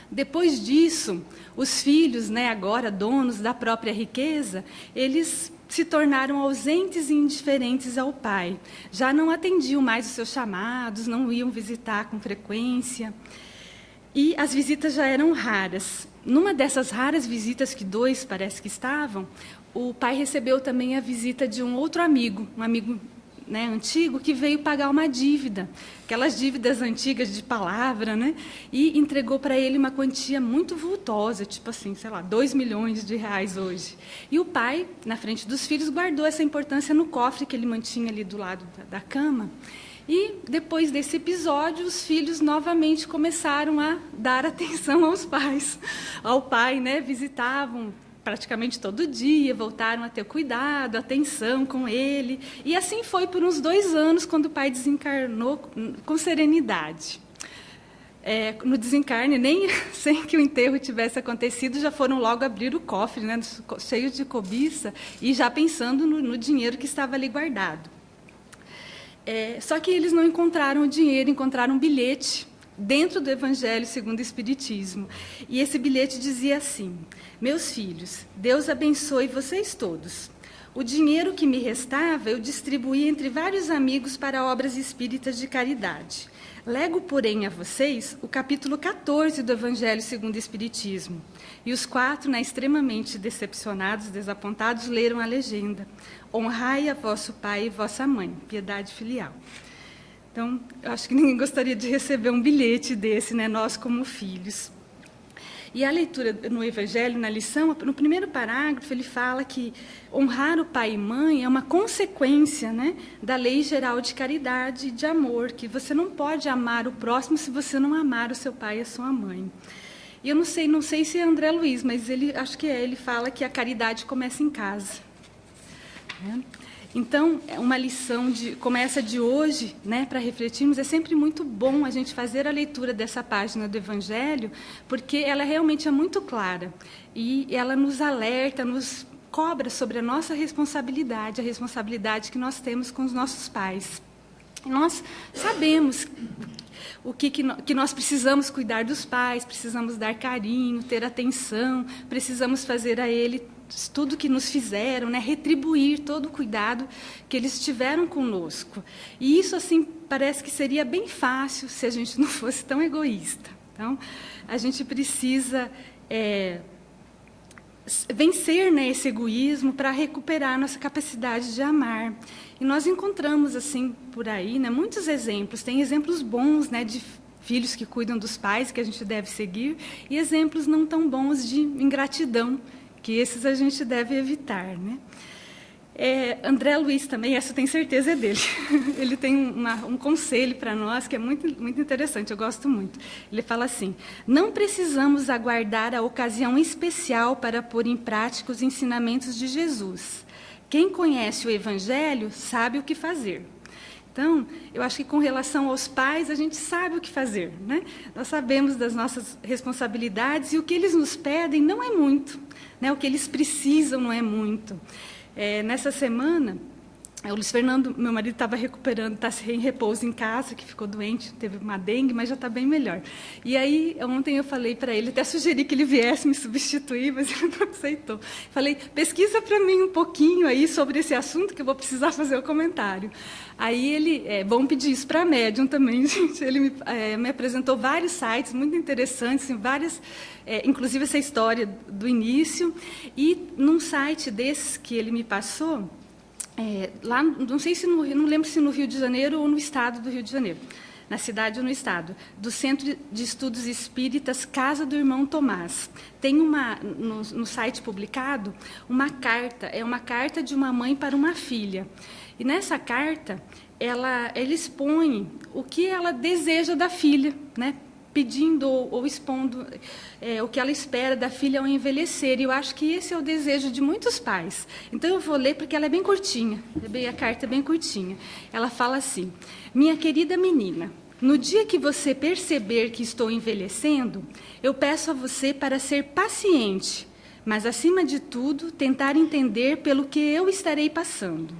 Depois disso, os filhos, né, agora donos da própria riqueza, eles se tornaram ausentes e indiferentes ao pai. Já não atendiam mais os seus chamados, não iam visitar com frequência. E as visitas já eram raras. Numa dessas raras visitas, que 2 parece que estavam, o pai recebeu também a visita de um outro amigo, um amigo, né, antigo, que veio pagar uma dívida, aquelas dívidas antigas de palavra, né, e entregou para ele uma quantia muito vultosa, tipo assim, sei lá, 2 milhões de reais hoje. E o pai, na frente dos filhos, guardou essa importância no cofre que ele mantinha ali do lado da cama. E, depois desse episódio, os filhos novamente começaram a dar atenção aos pais. Ao pai, né, visitavam praticamente todo dia, voltaram a ter cuidado, atenção com ele. E assim foi por uns 2 anos, quando o pai desencarnou com serenidade. No desencarne, nem sem que o enterro tivesse acontecido, já foram logo abrir o cofre, né, cheio de cobiça, e já pensando no dinheiro que estava ali guardado. Só que eles não encontraram o dinheiro, encontraram um bilhete dentro do Evangelho segundo o Espiritismo. E esse bilhete dizia assim: meus filhos, Deus abençoe vocês todos. O dinheiro que me restava eu distribuí entre vários amigos para obras espíritas de caridade. Lego, porém, a vocês o capítulo 14 do Evangelho segundo o Espiritismo. E os 4, né, extremamente decepcionados, desapontados, leram a legenda: honrai a vosso pai e vossa mãe, piedade filial. Então, eu acho que ninguém gostaria de receber um bilhete desse, né, nós como filhos. E a leitura no Evangelho, na lição, no primeiro parágrafo, ele fala que honrar o pai e mãe é uma consequência, né, da lei geral de caridade e de amor, que você não pode amar o próximo se você não amar o seu pai e a sua mãe. E eu não sei se é André Luiz, mas acho que ele fala que a caridade começa em casa. Então, uma lição como essa de hoje, né, para refletirmos, é sempre muito bom a gente fazer a leitura dessa página do Evangelho, porque ela realmente é muito clara e ela nos alerta, nos cobra sobre a nossa responsabilidade, a responsabilidade que nós temos com os nossos pais. E nós sabemos que nós precisamos cuidar dos pais, precisamos dar carinho, ter atenção, precisamos fazer a eles tudo que nos fizeram, né, retribuir todo o cuidado que eles tiveram conosco. E isso, assim, parece que seria bem fácil se a gente não fosse tão egoísta. Então, a gente precisa vencer, né, esse egoísmo para recuperar nossa capacidade de amar. E nós encontramos, assim, por aí, né, muitos exemplos. Tem exemplos bons, né, de filhos que cuidam dos pais, que a gente deve seguir, e exemplos não tão bons de ingratidão, que esses a gente deve evitar, né? André Luiz também, essa eu tenho certeza é dele. Ele tem um conselho para nós que é muito, muito interessante, eu gosto muito. Ele fala assim: não precisamos aguardar a ocasião especial para pôr em prática os ensinamentos de Jesus. Quem conhece o Evangelho sabe o que fazer. Então, eu acho que com relação aos pais, a gente sabe o que fazer, né? Nós sabemos das nossas responsabilidades e o que eles nos pedem não é muito, né? O que eles precisam não é muito. Nessa semana, O Luiz Fernando, meu marido, estava recuperando, está em repouso em casa, que ficou doente, teve uma dengue, mas já está bem melhor. E aí, ontem eu falei para ele, até sugeri que ele viesse me substituir, mas ele não aceitou. Falei, pesquisa para mim um pouquinho aí sobre esse assunto, que eu vou precisar fazer o comentário. Aí ele, é bom pedir isso para a Médium também, gente. Ele me apresentou vários sites muito interessantes, várias, inclusive essa história do início. E num site desses que ele me passou, lá, não sei se não lembro se no Rio de Janeiro ou no estado do Rio de Janeiro, na cidade ou no estado, do Centro de Estudos Espíritas Casa do Irmão Tomás. Tem no site publicado uma carta, é uma carta de uma mãe para uma filha. E nessa carta, ela expõe o que ela deseja da filha, né? Pedindo ou expondo o que ela espera da filha ao envelhecer. E eu acho que esse é o desejo de muitos pais. Então, eu vou ler porque ela é bem curtinha. A carta é bem curtinha. Ela fala assim: minha querida menina, no dia que você perceber que estou envelhecendo, eu peço a você para ser paciente, mas, acima de tudo, tentar entender pelo que eu estarei passando.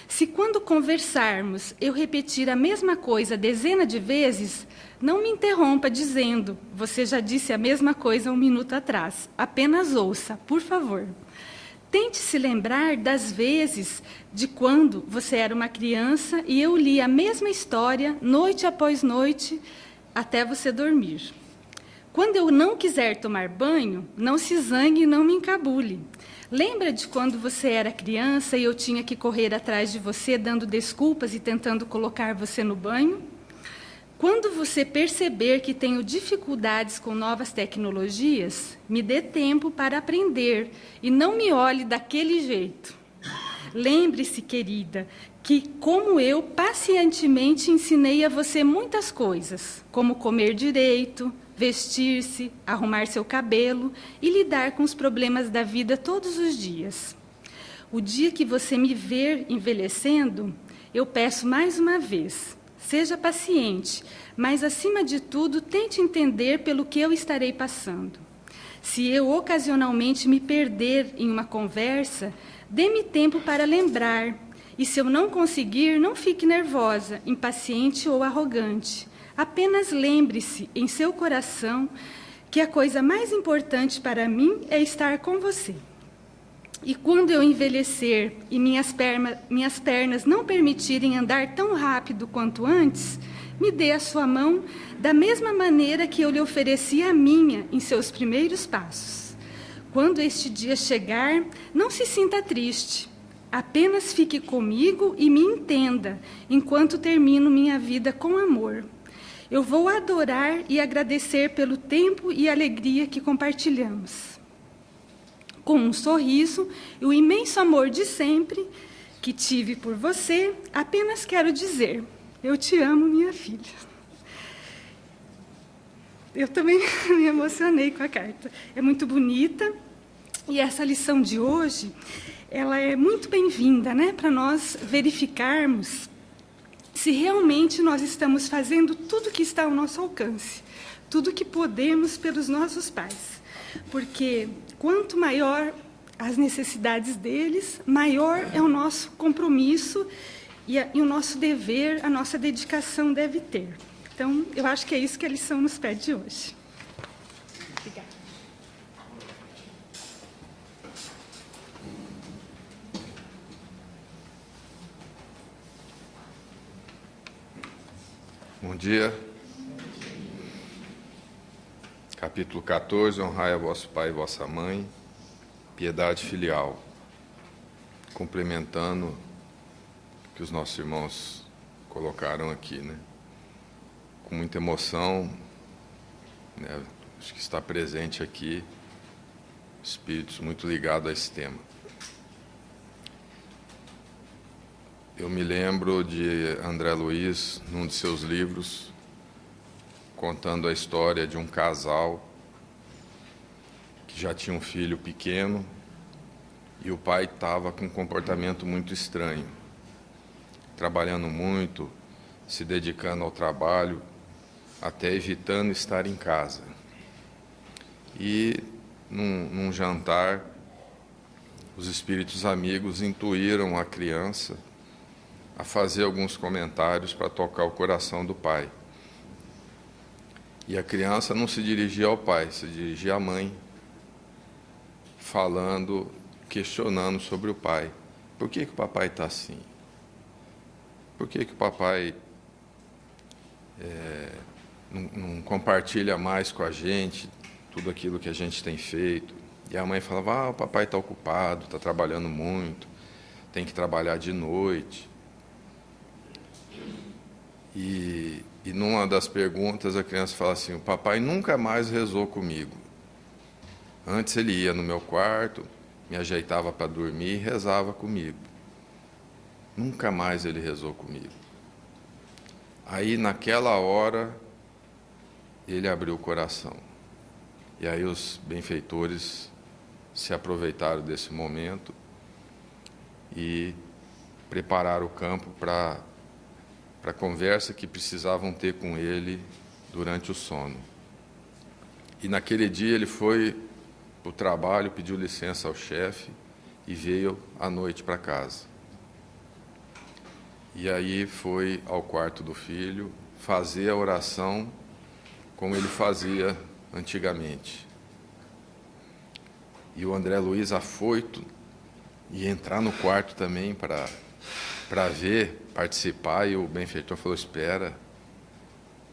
Se quando conversarmos eu repetir a mesma coisa dezenas de vezes, não me interrompa dizendo, você já disse a mesma coisa 1 minuto atrás. Apenas ouça, por favor. Tente se lembrar das vezes de quando você era uma criança e eu li a mesma história, noite após noite, até você dormir. Quando eu não quiser tomar banho, não se zangue e não me encabule. Lembra de quando você era criança e eu tinha que correr atrás de você, dando desculpas e tentando colocar você no banho? Quando você perceber que tenho dificuldades com novas tecnologias, me dê tempo para aprender e não me olhe daquele jeito. Lembre-se, querida, que, como eu, pacientemente ensinei a você muitas coisas, como comer direito, vestir-se, arrumar seu cabelo e lidar com os problemas da vida todos os dias. O dia que você me ver envelhecendo, eu peço mais uma vez, seja paciente, mas, acima de tudo, tente entender pelo que eu estarei passando. Se eu ocasionalmente me perder em uma conversa, dê-me tempo para lembrar. E se eu não conseguir, não fique nervosa, impaciente ou arrogante. Apenas lembre-se em seu coração que a coisa mais importante para mim é estar com você. E quando eu envelhecer e minhas pernas não permitirem andar tão rápido quanto antes, me dê a sua mão da mesma maneira que eu lhe ofereci a minha em seus primeiros passos. Quando este dia chegar, não se sinta triste. Apenas fique comigo e me entenda, enquanto termino minha vida com amor. Eu vou adorar e agradecer pelo tempo e alegria que compartilhamos. Com um sorriso e o imenso amor de sempre que tive por você, apenas quero dizer, eu te amo, minha filha. Eu também me emocionei com a carta. É muito bonita e essa lição de hoje, ela é muito bem-vinda, né, para nós verificarmos se realmente nós estamos fazendo tudo que está ao nosso alcance, tudo que podemos pelos nossos pais. Porque quanto maior as necessidades deles, maior é o nosso compromisso e o nosso dever, a nossa dedicação deve ter. Então, eu acho que é isso que a lição nos pede hoje. Obrigada. Bom dia. Capítulo 14, honrai a vosso pai e vossa mãe, piedade filial. Complementando o que os nossos irmãos colocaram aqui, né? Com muita emoção, né? Acho que está presente aqui espíritos muito ligados a esse tema. Eu me lembro de André Luiz, num de seus livros, contando a história de um casal que já tinha um filho pequeno e o pai estava com um comportamento muito estranho, trabalhando muito, se dedicando ao trabalho, até evitando estar em casa. E, num jantar, os espíritos amigos intuíram a criança a fazer alguns comentários para tocar o coração do pai. E a criança não se dirigia ao pai, se dirigia à mãe, falando, questionando sobre o pai. Por que o papai está assim? Por que o papai não compartilha mais com a gente tudo aquilo que a gente tem feito? E a mãe falava, o papai está ocupado, está trabalhando muito, tem que trabalhar de noite. E numa das perguntas a criança fala assim, o papai nunca mais rezou comigo. Antes ele ia no meu quarto, me ajeitava para dormir e rezava comigo. Nunca mais ele rezou comigo. Aí naquela hora ele abriu o coração. E aí os benfeitores se aproveitaram desse momento e prepararam o campo para a conversa que precisavam ter com ele durante o sono. E naquele dia ele foi para o trabalho, pediu licença ao chefe e veio à noite para casa. E aí foi ao quarto do filho fazer a oração como ele fazia antigamente. E o André Luiz, afoito, ia entrar no quarto também para ver, participar, e o benfeitor falou, espera,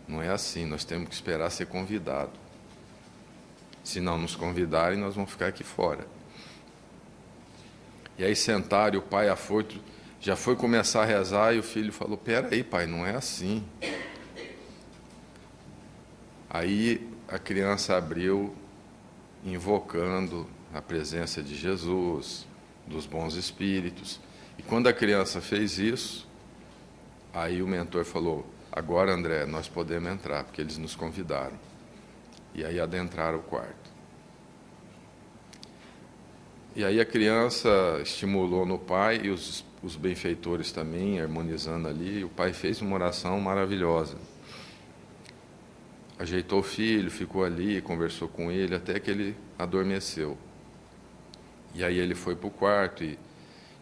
não é assim, nós temos que esperar ser convidado. Se não nos convidarem, nós vamos ficar aqui fora. E aí sentaram, e o pai afoito já foi começar a rezar, e o filho falou, peraí, pai, não é assim. Aí a criança abriu, invocando a presença de Jesus, dos bons espíritos. E quando a criança fez isso, aí o mentor falou, agora, André, nós podemos entrar, porque eles nos convidaram. E aí adentraram o quarto. E aí a criança estimulou no pai, e os benfeitores também, harmonizando ali, e o pai fez uma oração maravilhosa. Ajeitou o filho, ficou ali, conversou com ele, até que ele adormeceu. E aí ele foi para o quarto e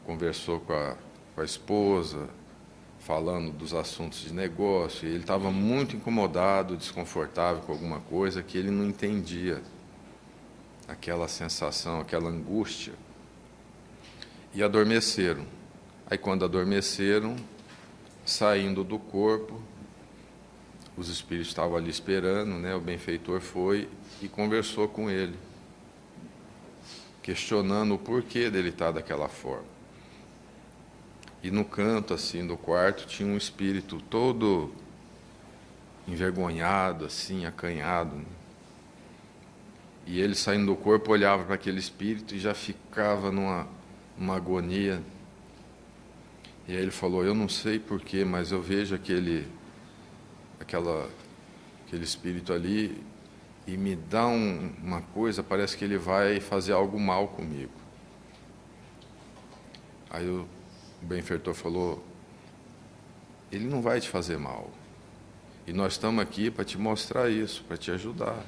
conversou com a esposa, falando dos assuntos de negócio, e ele estava muito incomodado, desconfortável com alguma coisa que ele não entendia. Aquela sensação, aquela angústia. E adormeceram. Aí quando adormeceram, saindo do corpo, os espíritos estavam ali esperando, né? O benfeitor foi e conversou com ele, questionando o porquê dele estar daquela forma. E no canto assim do quarto tinha um espírito todo envergonhado, assim, acanhado, né? E ele, saindo do corpo, olhava para aquele espírito e já ficava numa agonia. E aí ele falou, eu não sei porquê, mas eu vejo aquele espírito ali e me dá uma coisa, parece que ele vai fazer algo mal comigo. Aí o benfeitor falou, ele não vai te fazer mal. E nós estamos aqui para te mostrar isso, para te ajudar.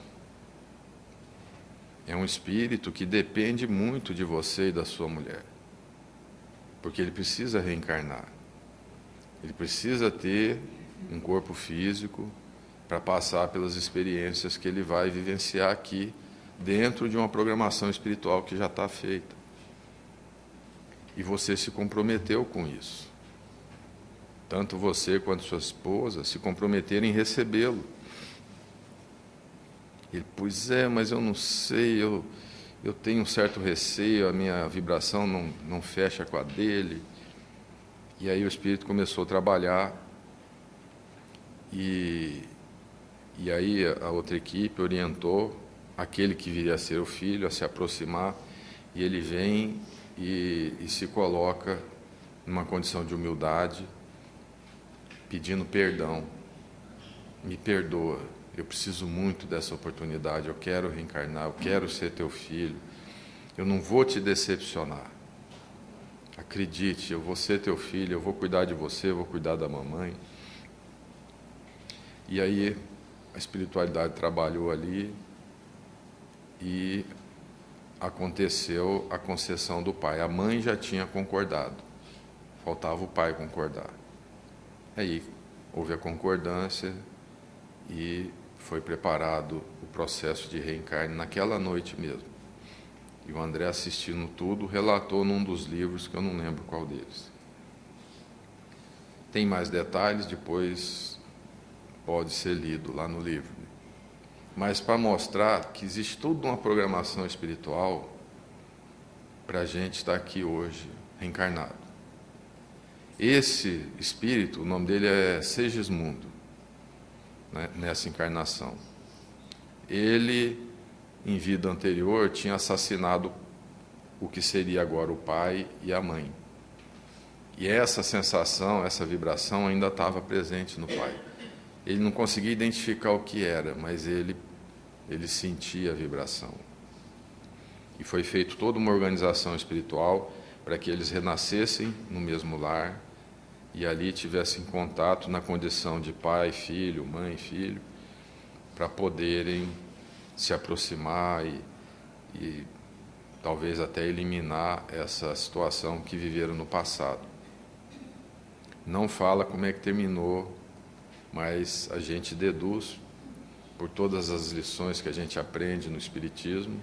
É um espírito que depende muito de você e da sua mulher. Porque ele precisa reencarnar. Ele precisa ter um corpo físico para passar pelas experiências que ele vai vivenciar aqui, dentro de uma programação espiritual que já está feita. E você se comprometeu com isso. Tanto você quanto sua esposa se comprometeram em recebê-lo. Ele, pois é, mas eu não sei, eu tenho um certo receio, a minha vibração não fecha com a dele. E aí o espírito começou a trabalhar, e aí a outra equipe orientou aquele que viria a ser o filho a se aproximar, e ele vem e se coloca numa condição de humildade, pedindo perdão. Me perdoa. Eu preciso muito dessa oportunidade, eu quero reencarnar, eu quero ser teu filho, eu não vou te decepcionar. Acredite, eu vou ser teu filho, eu vou cuidar de você, eu vou cuidar da mamãe. E aí a espiritualidade trabalhou ali e aconteceu a concessão do pai. A mãe já tinha concordado, faltava o pai concordar. Aí houve a concordância e foi preparado o processo de reencarne naquela noite mesmo. E o André, assistindo tudo, relatou num dos livros, que eu não lembro qual deles. Tem mais detalhes, depois pode ser lido lá no livro. Mas para mostrar que existe toda uma programação espiritual para a gente estar aqui hoje, reencarnado. Esse espírito, o nome dele é Segismundo, né, nessa encarnação. Ele, em vida anterior, tinha assassinado o que seria agora o pai e a mãe. E essa sensação, essa vibração ainda estava presente no pai. Ele não conseguia identificar o que era, mas ele sentia a vibração. E foi feita toda uma organização espiritual para que eles renascessem no mesmo lar e ali tivessem contato na condição de pai, filho, mãe, filho, para poderem se aproximar e talvez até eliminar essa situação que viveram no passado. Não fala como é que terminou, mas a gente deduz, por todas as lições que a gente aprende no Espiritismo,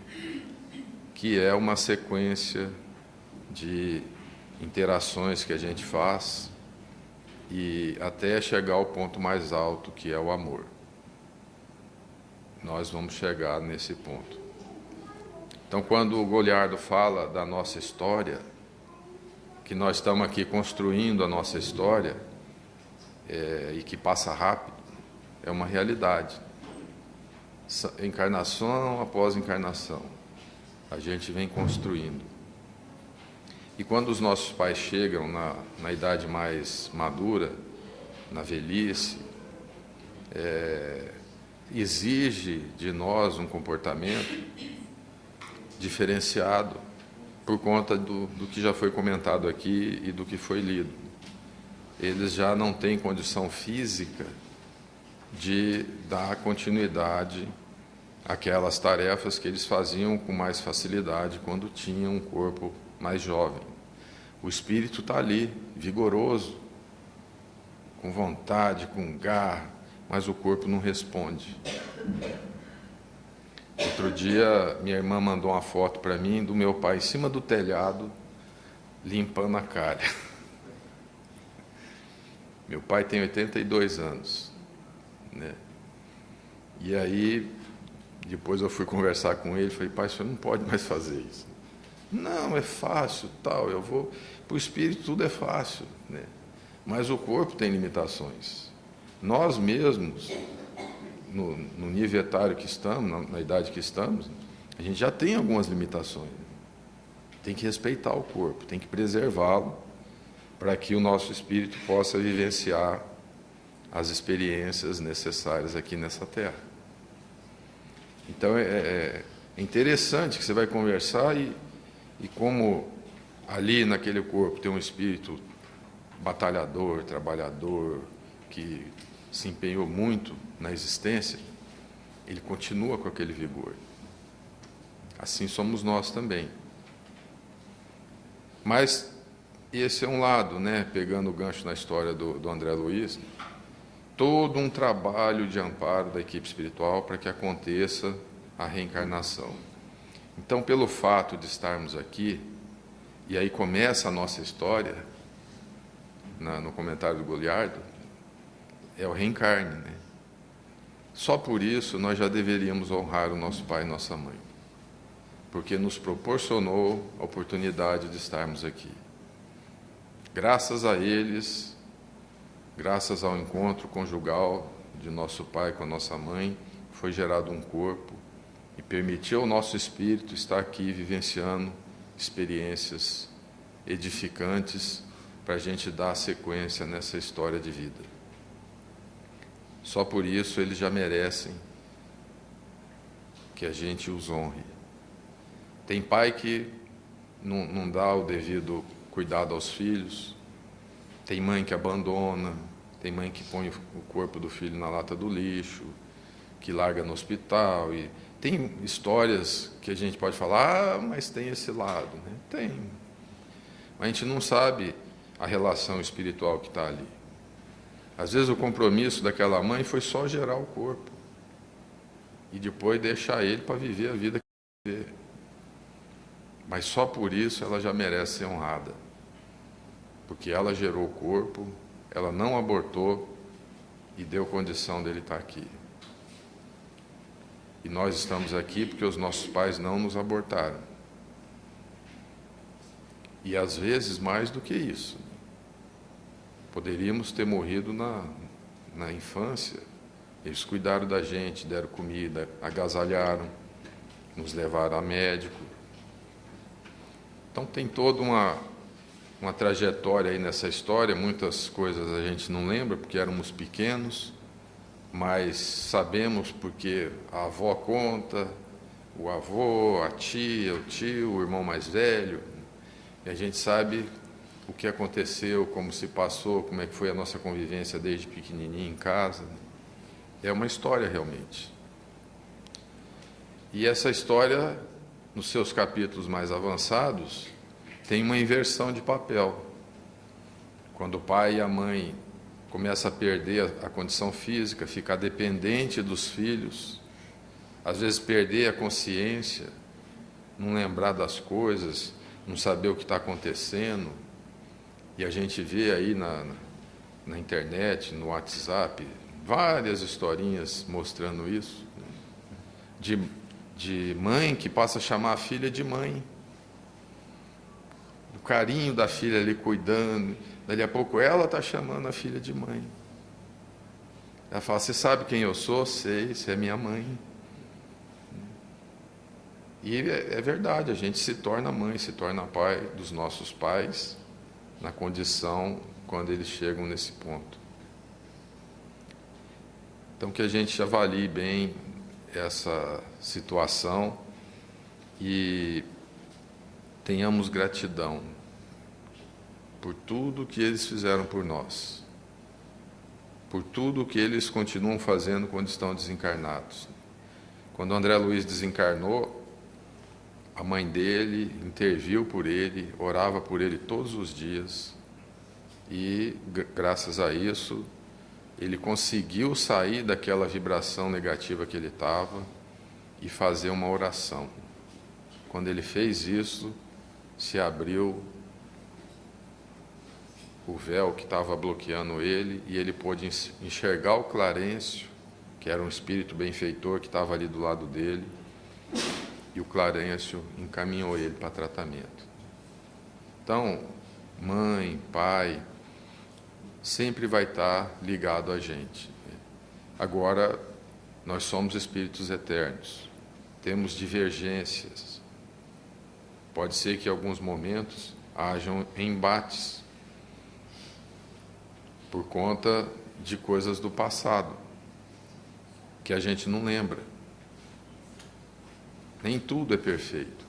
que é uma sequência de interações que a gente faz e até chegar ao ponto mais alto, que é o amor. Nós vamos chegar nesse ponto. Então, quando o Goliardo fala da nossa história, que nós estamos aqui construindo a nossa história, e que passa rápido, é uma realidade. Encarnação após encarnação, a gente vem construindo. E quando os nossos pais chegam na idade mais madura, na velhice, exige de nós um comportamento diferenciado por conta do que já foi comentado aqui e do que foi lido. Eles já não têm condição física de dar continuidade àquelas tarefas que eles faziam com mais facilidade quando tinham um corpo mais jovem. O espírito está ali, vigoroso, com vontade, com garra, mas o corpo não responde. Outro dia, minha irmã mandou uma foto para mim do meu pai em cima do telhado, limpando a calha. Meu pai tem 82 anos, né? E aí, depois eu fui conversar com ele, falei, pai, o senhor não pode mais fazer isso. Não, é fácil, tal, eu vou... Para o espírito tudo é fácil, né? Mas o corpo tem limitações. Nós mesmos, no nível etário que estamos, na idade que estamos, a gente já tem algumas limitações. Tem que respeitar o corpo, tem que preservá-lo, para que o nosso espírito possa vivenciar as experiências necessárias aqui nessa terra. Então, é interessante que você vai conversar e como ali naquele corpo tem um espírito batalhador, trabalhador, que se empenhou muito na existência, ele continua com aquele vigor. Assim somos nós também. Mas esse é um lado, né? Pegando o gancho na história do André Luiz, todo um trabalho de amparo da equipe espiritual para que aconteça a reencarnação. Então, pelo fato de estarmos aqui, e aí começa a nossa história, no comentário do Goliardo, é o reencarne, né? Só por isso nós já deveríamos honrar o nosso pai e nossa mãe, porque nos proporcionou a oportunidade de estarmos aqui. Graças a eles, graças ao encontro conjugal de nosso pai com a nossa mãe, foi gerado um corpo e permitiu ao nosso espírito estar aqui vivenciando experiências edificantes para a gente dar sequência nessa história de vida. Só por isso eles já merecem que a gente os honre. Tem pai que não dá o devido cuidado aos filhos, tem mãe que abandona, tem mãe que põe o corpo do filho na lata do lixo, que larga no hospital, e tem histórias que a gente pode falar, mas tem esse lado, né? Tem. Mas a gente não sabe a relação espiritual que está ali. Às vezes o compromisso daquela mãe foi só gerar o corpo e depois deixar ele para viver a vida que ele viver. Mas só por isso ela já merece ser honrada, porque ela gerou o corpo, ela não abortou e deu condição dele estar aqui. E nós estamos aqui porque os nossos pais não nos abortaram. E às vezes mais do que isso. Poderíamos ter morrido na infância. Eles cuidaram da gente, deram comida, agasalharam, nos levaram a médico. Então tem toda uma trajetória aí nessa história. Muitas coisas a gente não lembra porque éramos pequenos, mas sabemos porque a avó conta, o avô, a tia, o tio, o irmão mais velho, e a gente sabe o que aconteceu, como se passou, como é que foi a nossa convivência desde pequenininho em casa. É uma história realmente. E essa história, nos seus capítulos mais avançados, tem uma inversão de papel. Quando o pai e a mãe começam a perder a condição física, ficar dependente dos filhos, às vezes perder a consciência, não lembrar das coisas, não saber o que está acontecendo. E a gente vê aí na internet, no WhatsApp, várias historinhas mostrando isso, de mãe que passa a chamar a filha de mãe, o carinho da filha ali cuidando, dali a pouco ela está chamando a filha de mãe. Ela fala: você sabe quem eu sou? Sei, você é minha mãe. E é verdade, a gente se torna mãe, se torna pai dos nossos pais, na condição quando eles chegam nesse ponto. Então que a gente avalie bem essa situação e tenhamos gratidão por tudo que eles fizeram por nós, por tudo que eles continuam fazendo quando estão desencarnados. Quando André Luiz desencarnou, a mãe dele interviu por ele, orava por ele todos os dias e, graças a isso, ele conseguiu sair daquela vibração negativa que ele estava e fazer uma oração. Quando ele fez isso, se abriu o véu que estava bloqueando ele e ele pôde enxergar o Clarencio, que era um espírito benfeitor que estava ali do lado dele, e o Clarencio encaminhou ele para tratamento. Então, mãe, pai, sempre vai estar ligado a gente. Agora, nós somos espíritos eternos, temos divergências. Pode ser que em alguns momentos hajam embates por conta de coisas do passado, que a gente não lembra. Nem tudo é perfeito,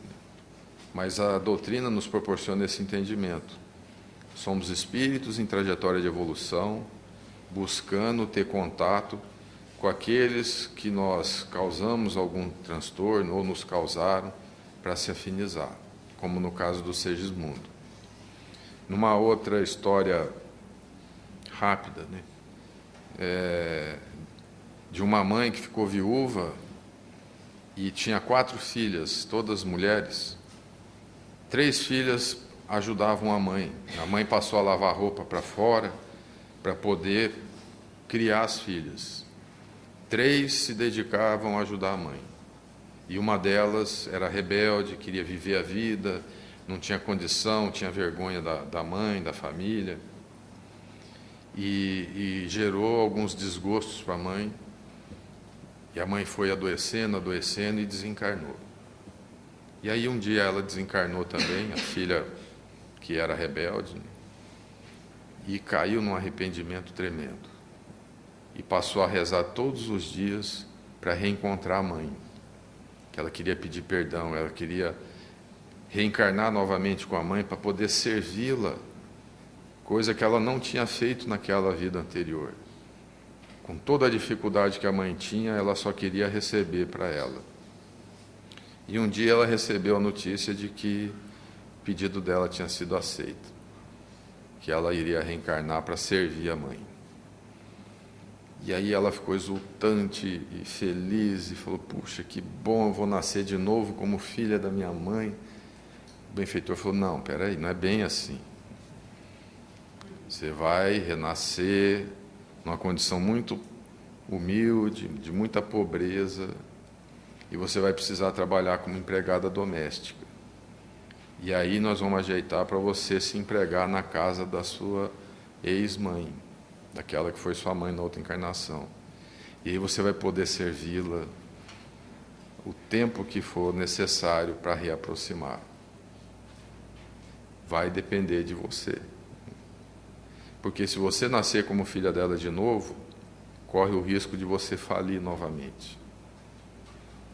mas a doutrina nos proporciona esse entendimento. Somos espíritos em trajetória de evolução, buscando ter contato com aqueles que nós causamos algum transtorno ou nos causaram para se afinizar, como no caso do Segismundo. Numa outra história rápida, de uma mãe que ficou viúva e tinha 4 filhas, todas mulheres. 3 filhas ajudavam a mãe. A mãe passou a lavar roupa para fora para poder criar as filhas. 3 se dedicavam a ajudar a mãe. E uma delas era rebelde, queria viver a vida, não tinha condição, tinha vergonha da mãe, da família. E gerou alguns desgostos para a mãe. E a mãe foi adoecendo e desencarnou. E aí um dia ela desencarnou também, a filha que era rebelde, e caiu num arrependimento tremendo. E passou a rezar todos os dias para reencontrar a mãe. Que ela queria pedir perdão, ela queria reencarnar novamente com a mãe para poder servi-la, coisa que ela não tinha feito naquela vida anterior. Com toda a dificuldade que a mãe tinha, ela só queria receber para ela. E um dia ela recebeu a notícia de que o pedido dela tinha sido aceito, que ela iria reencarnar para servir a mãe. E aí ela ficou exultante e feliz e falou: puxa, que bom, eu vou nascer de novo como filha da minha mãe. O benfeitor falou: não, peraí, não é bem assim. Você vai renascer numa condição muito humilde, de muita pobreza, e você vai precisar trabalhar como empregada doméstica. E aí nós vamos ajeitar para você se empregar na casa da sua ex-mãe, daquela que foi sua mãe na outra encarnação. E aí você vai poder servi-la o tempo que for necessário para reaproximar. Vai depender de você. Porque se você nascer como filha dela de novo, corre o risco de você falir novamente.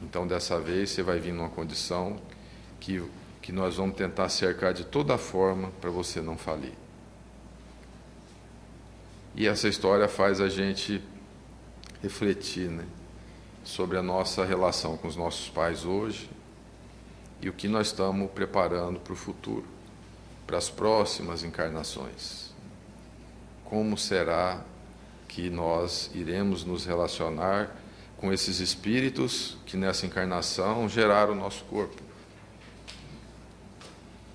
Então, dessa vez, você vai vir numa condição que nós vamos tentar cercar de toda forma para você não falir. E essa história faz a gente refletir, né, sobre a nossa relação com os nossos pais hoje e o que nós estamos preparando para o futuro, para as próximas encarnações. Como será que nós iremos nos relacionar com esses espíritos que nessa encarnação geraram o nosso corpo?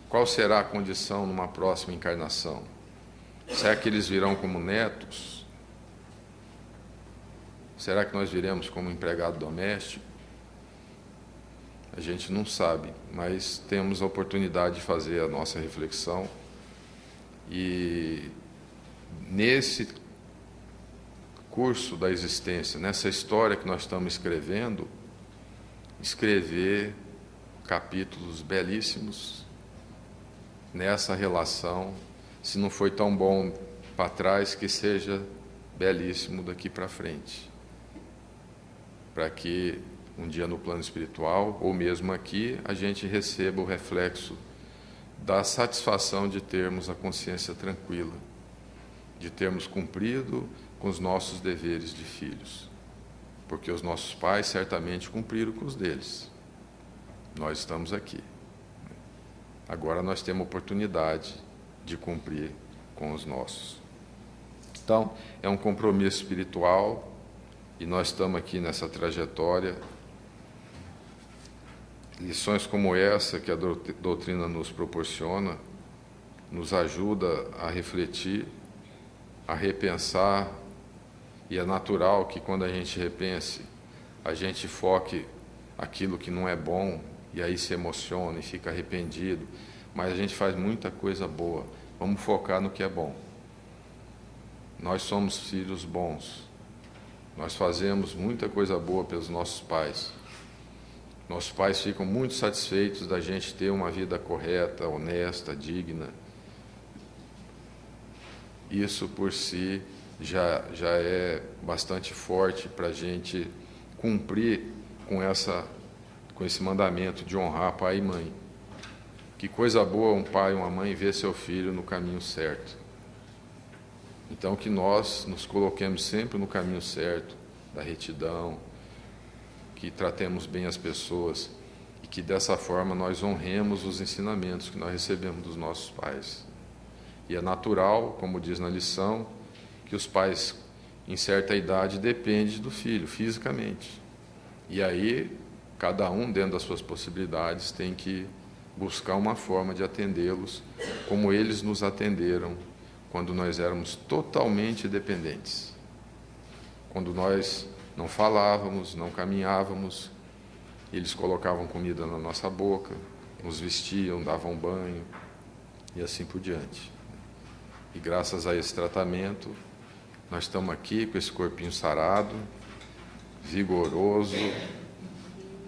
Qual será a condição numa próxima encarnação? Será que eles virão como netos? Será que nós viremos como empregado doméstico? A gente não sabe, mas temos a oportunidade de fazer a nossa reflexão e nesse curso da existência, nessa história que nós estamos escrevendo, escrever capítulos belíssimos nessa relação. Se não foi tão bom para trás, que seja belíssimo daqui para frente, para que um dia no plano espiritual, ou mesmo aqui, a gente receba o reflexo da satisfação de termos a consciência tranquila, de termos cumprido com os nossos deveres de filhos, porque os nossos pais certamente cumpriram com os deles. Nós estamos aqui. Agora nós temos a oportunidade de cumprir com os nossos. Então, é um compromisso espiritual e nós estamos aqui nessa trajetória. Lições como essa que a doutrina nos proporciona nos ajuda a refletir, a repensar, e é natural que quando a gente repense, a gente foque aquilo que não é bom e aí se emociona e fica arrependido, mas a gente faz muita coisa boa. Vamos focar no que é bom. Nós somos filhos bons. Nós fazemos muita coisa boa pelos nossos pais. Nossos pais ficam muito satisfeitos da gente ter uma vida correta, honesta, digna. Isso por si já é bastante forte para a gente cumprir com esse mandamento de honrar pai e mãe. Que coisa boa um pai e uma mãe ver seu filho no caminho certo. Então, que nós nos coloquemos sempre no caminho certo, da retidão, que tratemos bem as pessoas e que dessa forma nós honremos os ensinamentos que nós recebemos dos nossos pais. E é natural, como diz na lição, que os pais, em certa idade, dependem do filho, fisicamente. E aí, cada um, dentro das suas possibilidades, tem que buscar uma forma de atendê-los, como eles nos atenderam quando nós éramos totalmente dependentes. Quando nós não falávamos, não caminhávamos, eles colocavam comida na nossa boca, nos vestiam, davam banho, e assim por diante. E graças a esse tratamento, nós estamos aqui com esse corpinho sarado, vigoroso,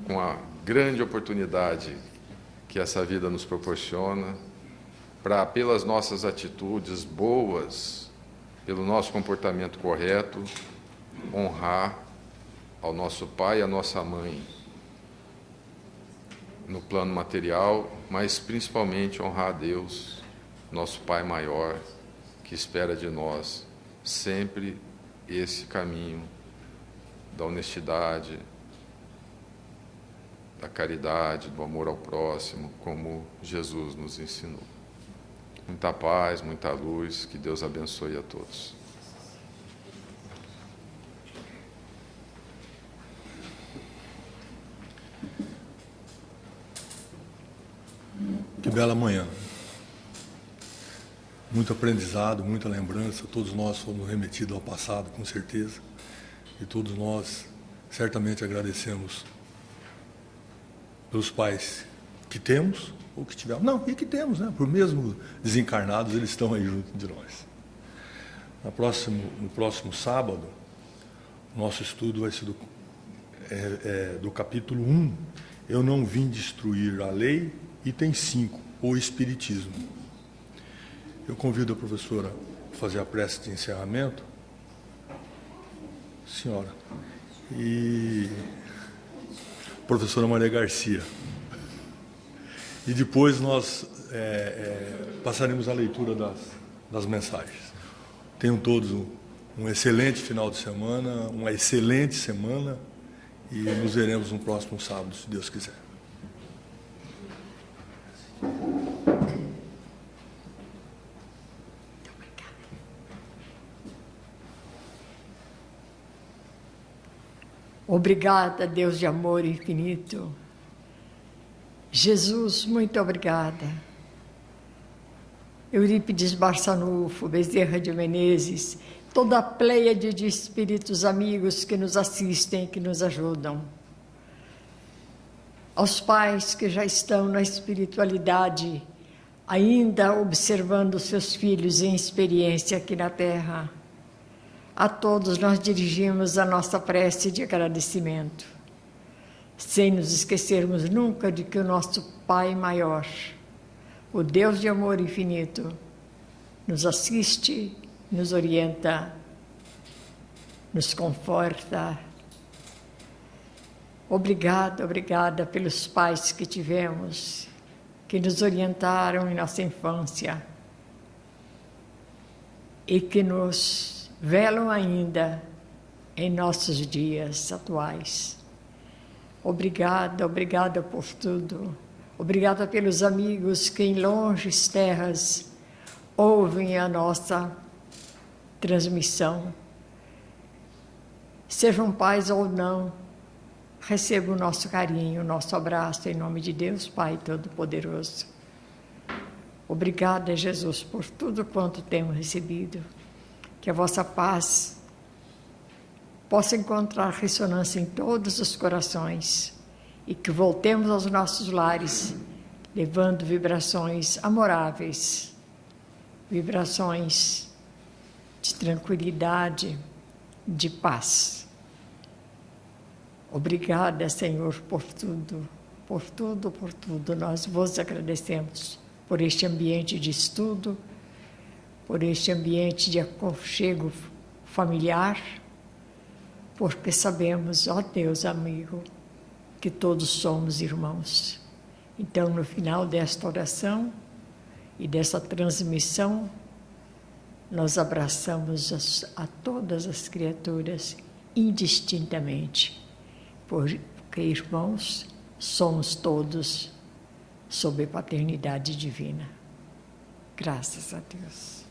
com a grande oportunidade que essa vida nos proporciona, para, pelas nossas atitudes boas, pelo nosso comportamento correto, honrar ao nosso pai e à nossa mãe no plano material, mas principalmente honrar a Deus, nosso Pai maior, que espera de nós sempre esse caminho da honestidade, da caridade, do amor ao próximo, como Jesus nos ensinou. Muita paz, muita luz, que Deus abençoe a todos. bela manhã. Muito aprendizado, muita lembrança. Todos nós fomos remetidos ao passado, com certeza. E todos nós certamente agradecemos pelos pais que temos ou que tivemos. Não, e que temos, né? Por mesmo desencarnados, eles estão aí junto de nós. No próximo sábado, nosso estudo vai ser do capítulo 1. Eu não vim destruir a lei, item 5, o Espiritismo. Eu convido a professora a fazer a prece de encerramento. Senhora. E professora Maria Garcia. E depois nós passaremos a leitura das mensagens. Tenham todos um excelente final de semana, uma excelente semana, e nos veremos no próximo sábado, se Deus quiser. Obrigada, Deus de amor infinito. Jesus, muito obrigada. Eurípides Barçanufo, Bezerra de Menezes, toda a pleiade de espíritos amigos que nos assistem, que nos ajudam. Aos pais que já estão na espiritualidade, ainda observando seus filhos em experiência aqui na Terra. A todos nós dirigimos a nossa prece de agradecimento, sem nos esquecermos nunca de que o nosso Pai maior, o Deus de amor infinito, nos assiste, nos orienta, nos conforta. Obrigada, obrigada pelos pais que tivemos, que nos orientaram em nossa infância e que nos velam ainda em nossos dias atuais. Obrigada, obrigada por tudo. Obrigada pelos amigos que em longes terras ouvem a nossa transmissão. Sejam pais ou não, receba o nosso carinho, o nosso abraço, em nome de Deus, Pai Todo-Poderoso. Obrigada, Jesus, por tudo quanto temos recebido. Que a vossa paz possa encontrar ressonância em todos os corações e que voltemos aos nossos lares levando vibrações amoráveis, vibrações de tranquilidade, de paz. Obrigada, Senhor, por tudo, por tudo, por tudo. Nós vos agradecemos por este ambiente de estudo, por este ambiente de aconchego familiar, porque sabemos, ó Deus amigo, que todos somos irmãos. Então, no final desta oração e dessa transmissão, nós abraçamos a todas as criaturas indistintamente, porque irmãos somos todos sob a paternidade divina. Graças a Deus.